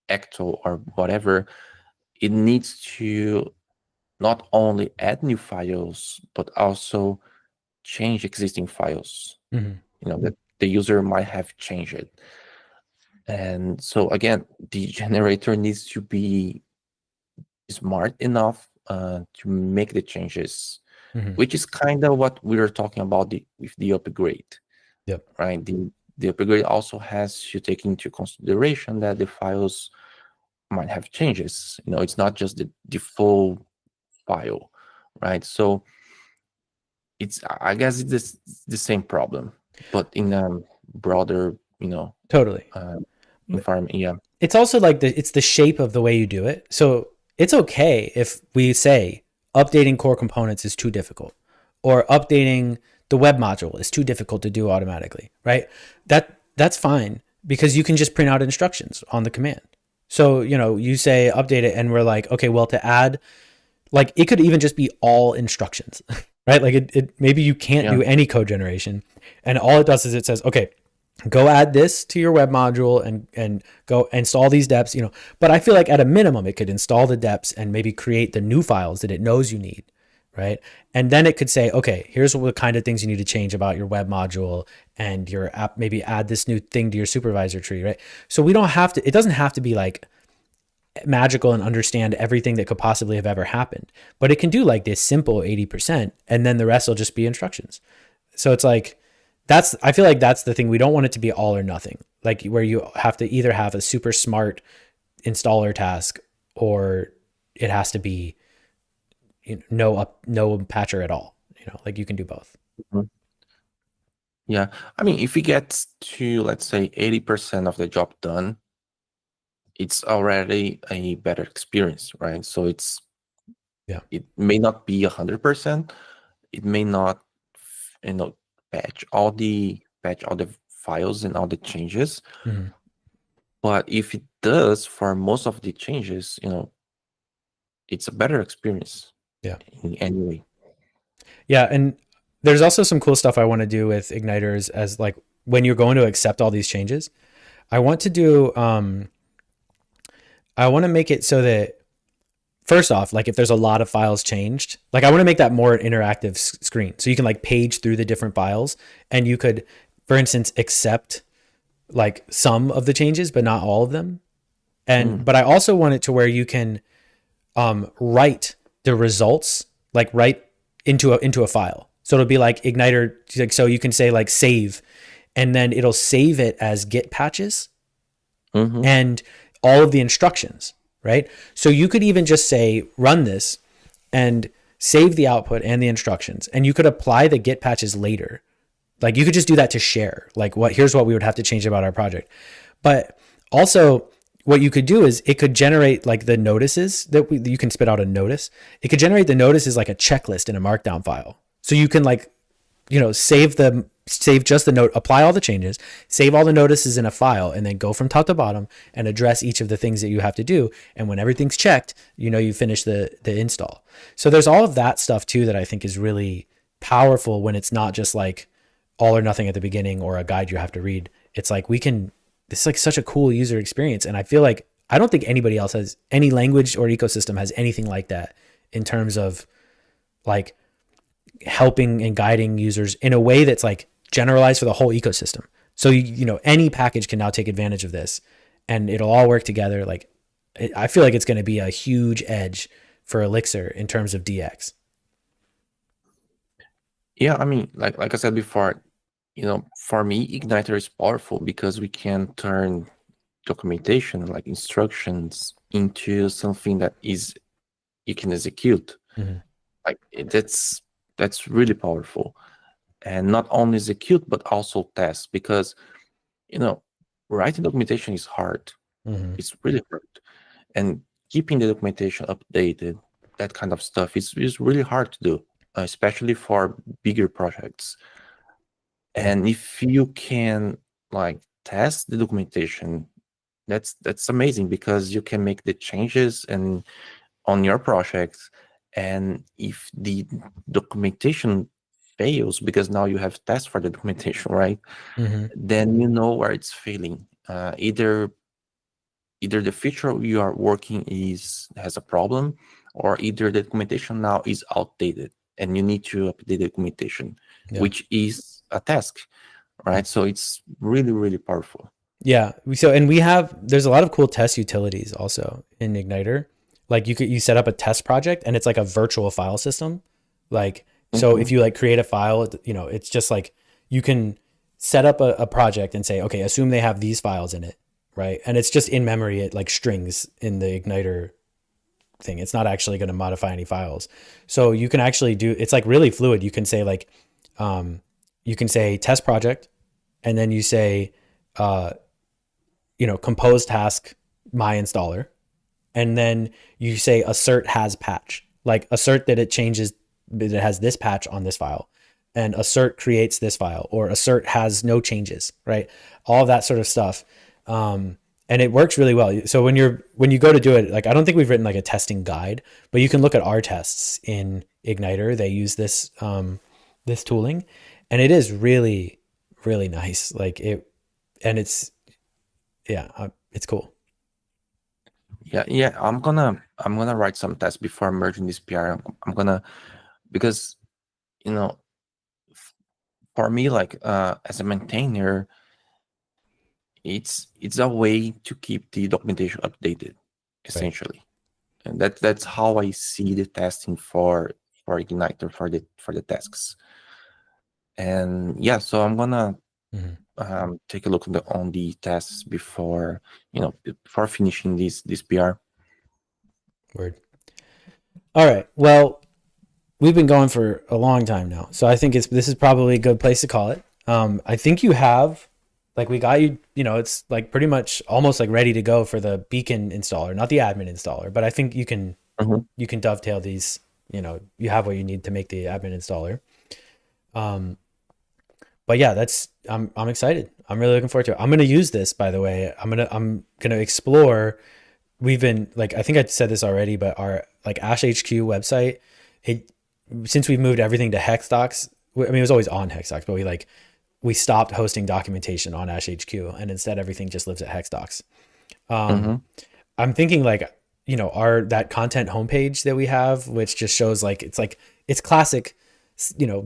ecto or whatever, it needs to not only add new files, but also change existing files, that the user might have changed it. And so again, the generator needs to be smart enough to make the changes, which is kind of what we were talking about with the upgrade. Yep. Right. The upgrade also has to take into consideration that the files might have changes. It's not just the default file, right? So I guess it's the same problem, but in a broader, Totally. environment. Yeah. It's also like it's the shape of the way you do it. So it's okay if we say updating core components is too difficult, or updating the web module is too difficult to do automatically, right? That's fine, because you can just print out instructions on the command. So, you say update it, and we're like, okay, well, to add, like, it could even just be all instructions, right? Like it maybe you can't do any code generation, and all it does is it says, okay, go add this to your web module and go install these deps, but I feel like at a minimum it could install the deps and maybe create the new files that it knows you need, right? And then it could say, okay, here's what kind of things you need to change about your web module and your app, maybe add this new thing to your supervisor tree, right? So we don't have to, it doesn't have to be like magical and understand everything that could possibly have ever happened, but it can do like this simple 80%, and then the rest will just be instructions. So it's like, I feel like that's the thing. We don't want it to be all or nothing, like where you have to either have a super smart installer task, or it has to be no patcher at all. Like you can do both. Yeah. I mean, if it gets to, let's say, 80% of the job done, it's already a better experience, right? So Yeah. it may not be 100%. It may not, you know, patch all the files and all the changes. Mm-hmm. But if it does for most of the changes, it's a better experience Yeah. in any way. Yeah. And there's also some cool stuff I want to do with Igniters as like when you're going to accept all these changes. I want to do, I want to make it so that first off, like if there's a lot of files changed, like I want to make that more interactive screen. So you can like page through the different files and you could, for instance, accept like some of the changes, but not all of them. Mm. But I also want it to where you can write the results, like write into a file. So it'll be like Igniter. Like, so you can say like save, and then it'll save it as Git patches Mm-hmm. and all of the instructions, right? So you could even just say run this and save the output and the instructions, and you could apply the Git patches later. Like you could just do that to share. Like here's what we would have to change about our project. But also what you could do is it could generate like the notices that you can spit out a notice. It could generate the notices like a checklist in a markdown file. So you can like, save just the note, apply all the changes, save all the notices in a file, and then go from top to bottom and address each of the things that you have to do. And when everything's checked, you finish the install. So there's all of that stuff too that I think is really powerful when it's not just like all or nothing at the beginning or a guide you have to read. It's like this is like such a cool user experience. And I feel like I don't think anybody else has any language or ecosystem has anything like that in terms of like helping and guiding users in a way that's like generalized for the whole ecosystem. So any package can now take advantage of this and it'll all work together. Like I feel like it's going to be a huge edge for Elixir in terms of DX. Yeah, I mean, like I said before, for me, Igniter is powerful because we can turn documentation, like instructions, into something that you can execute. Mm-hmm. Like that's really powerful, and not only execute but also test because writing documentation is hard. Mm-hmm. It's really hard, and keeping the documentation updated, that kind of stuff is really hard to do, especially for bigger projects. Yeah. And if you can like test the documentation, that's amazing because you can make the changes and on your project. And if the documentation fails, because now you have tests for the documentation, right? Mm-hmm. Then you know where it's failing. Either the feature you are working has a problem, or either the documentation now is outdated and you need to update the documentation, Yeah. which is a task, right? So it's really, really powerful. Yeah. There's a lot of cool test utilities also in Igniter. Like you set up a test project and it's like a virtual file system. Like, so if Mhm. you like create a file, it's just like you can set up a project and say, okay, assume they have these files in it. Right. And it's just in memory, it like strings in the Igniter thing. It's not actually going to modify any files. So you can actually it's like really fluid. You can say like, you can say test project and then you say, compose task my installer, and then you say assert has patch, like assert that it has this patch on this file, and assert creates this file, or assert has no changes, right? All of that sort of stuff. And it works really well. So when you go to do it, like I don't think we've written like a testing guide, but you can look at our tests in Igniter. They use this tooling, and it is really, really nice. Like and it's cool. Yeah. I'm gonna write some tests before merging this PR. I'm gonna because you know for me, like as a maintainer, it's a way to keep the documentation updated, Right. essentially. And that's how I see the testing for Igniter for the tasks. And yeah, so I'm gonna Mm-hmm. take a look on the tests before finishing this PR. Word. All right. Well, we've been going for a long time now, so I think this is probably a good place to call it. I think you have, like, we got you, it's like pretty much almost like ready to go for the Beacon installer, not the admin installer, but I think Mhm. you can dovetail these, you have what you need to make the admin installer. Um, but yeah, I'm excited. I'm really looking forward to it. I'm gonna use this, by the way. I'm gonna explore. We've been like, I think I said this already, but our like Ash HQ website, it since we've moved everything to Hexdocs. I mean, it was always on Hexdocs, but we stopped hosting documentation on Ash HQ, and instead everything just lives at Hexdocs. Um, Mhm. I'm thinking like, our that content homepage that we have, which just shows like it's classic,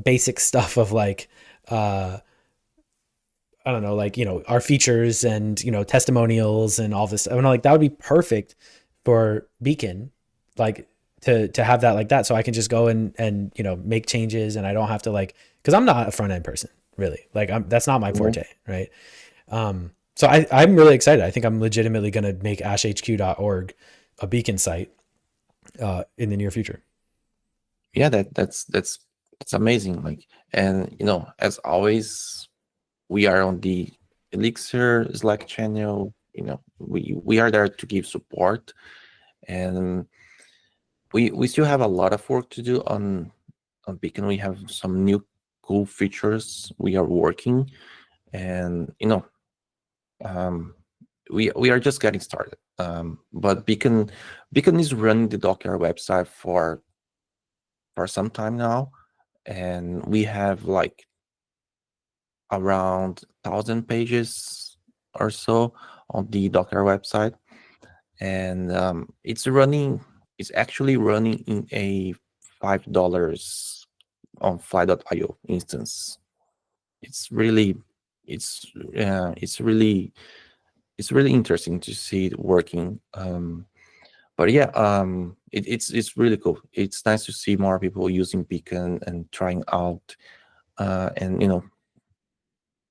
basic stuff of like, uh, I don't know, like, our features and, testimonials and all this. I mean, like that would be perfect for Beacon, like to have that like that. So I can just go and, make changes, and I don't have to like, cause I'm not a front end person really. Like that's not my Mhm. forte. Right. So I'm really excited. I think I'm legitimately going to make ashhq.org a Beacon site, in the near future. Yeah, that's amazing. Like, and as always, we are on the Elixir Slack channel. We are there to give support, and we still have a lot of work to do on Beacon. We have some new cool features we are working, and um, we are just getting started. But Beacon is running the Docker website for some time now, and we have like around 1,000 pages or so on the Docker website, and it's actually running in a $5 on fly.io instance. It's really it's uh, it's really it's really interesting to see it working. But yeah, it's really cool. It's nice to see more people using Beacon and trying out, and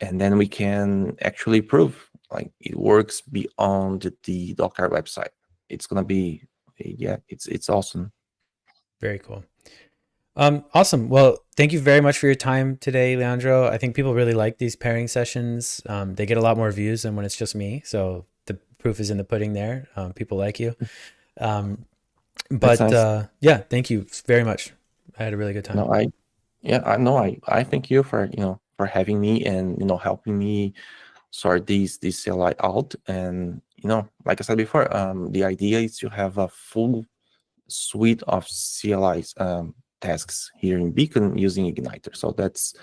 and then we can actually prove like it works beyond the Docker website. It's gonna be, yeah, it's awesome. Very cool. Awesome. Well, thank you very much for your time today, Leandro. I think people really like these pairing sessions. They get a lot more views than when it's just me. So the proof is in the pudding there. People like you. Um, That's but nice. yeah, thank you very much. I had a really good time. No, I know, I thank you for for having me and helping me sort these CLI out. And like I said before, the idea is to have a full suite of CLI tasks here in Beacon using Igniter. So that's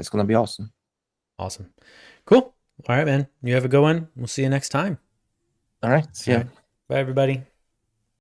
gonna be awesome. Awesome. Cool. All right, man. You have a good one. We'll see you next time. All right, see All ya. right. Bye, everybody.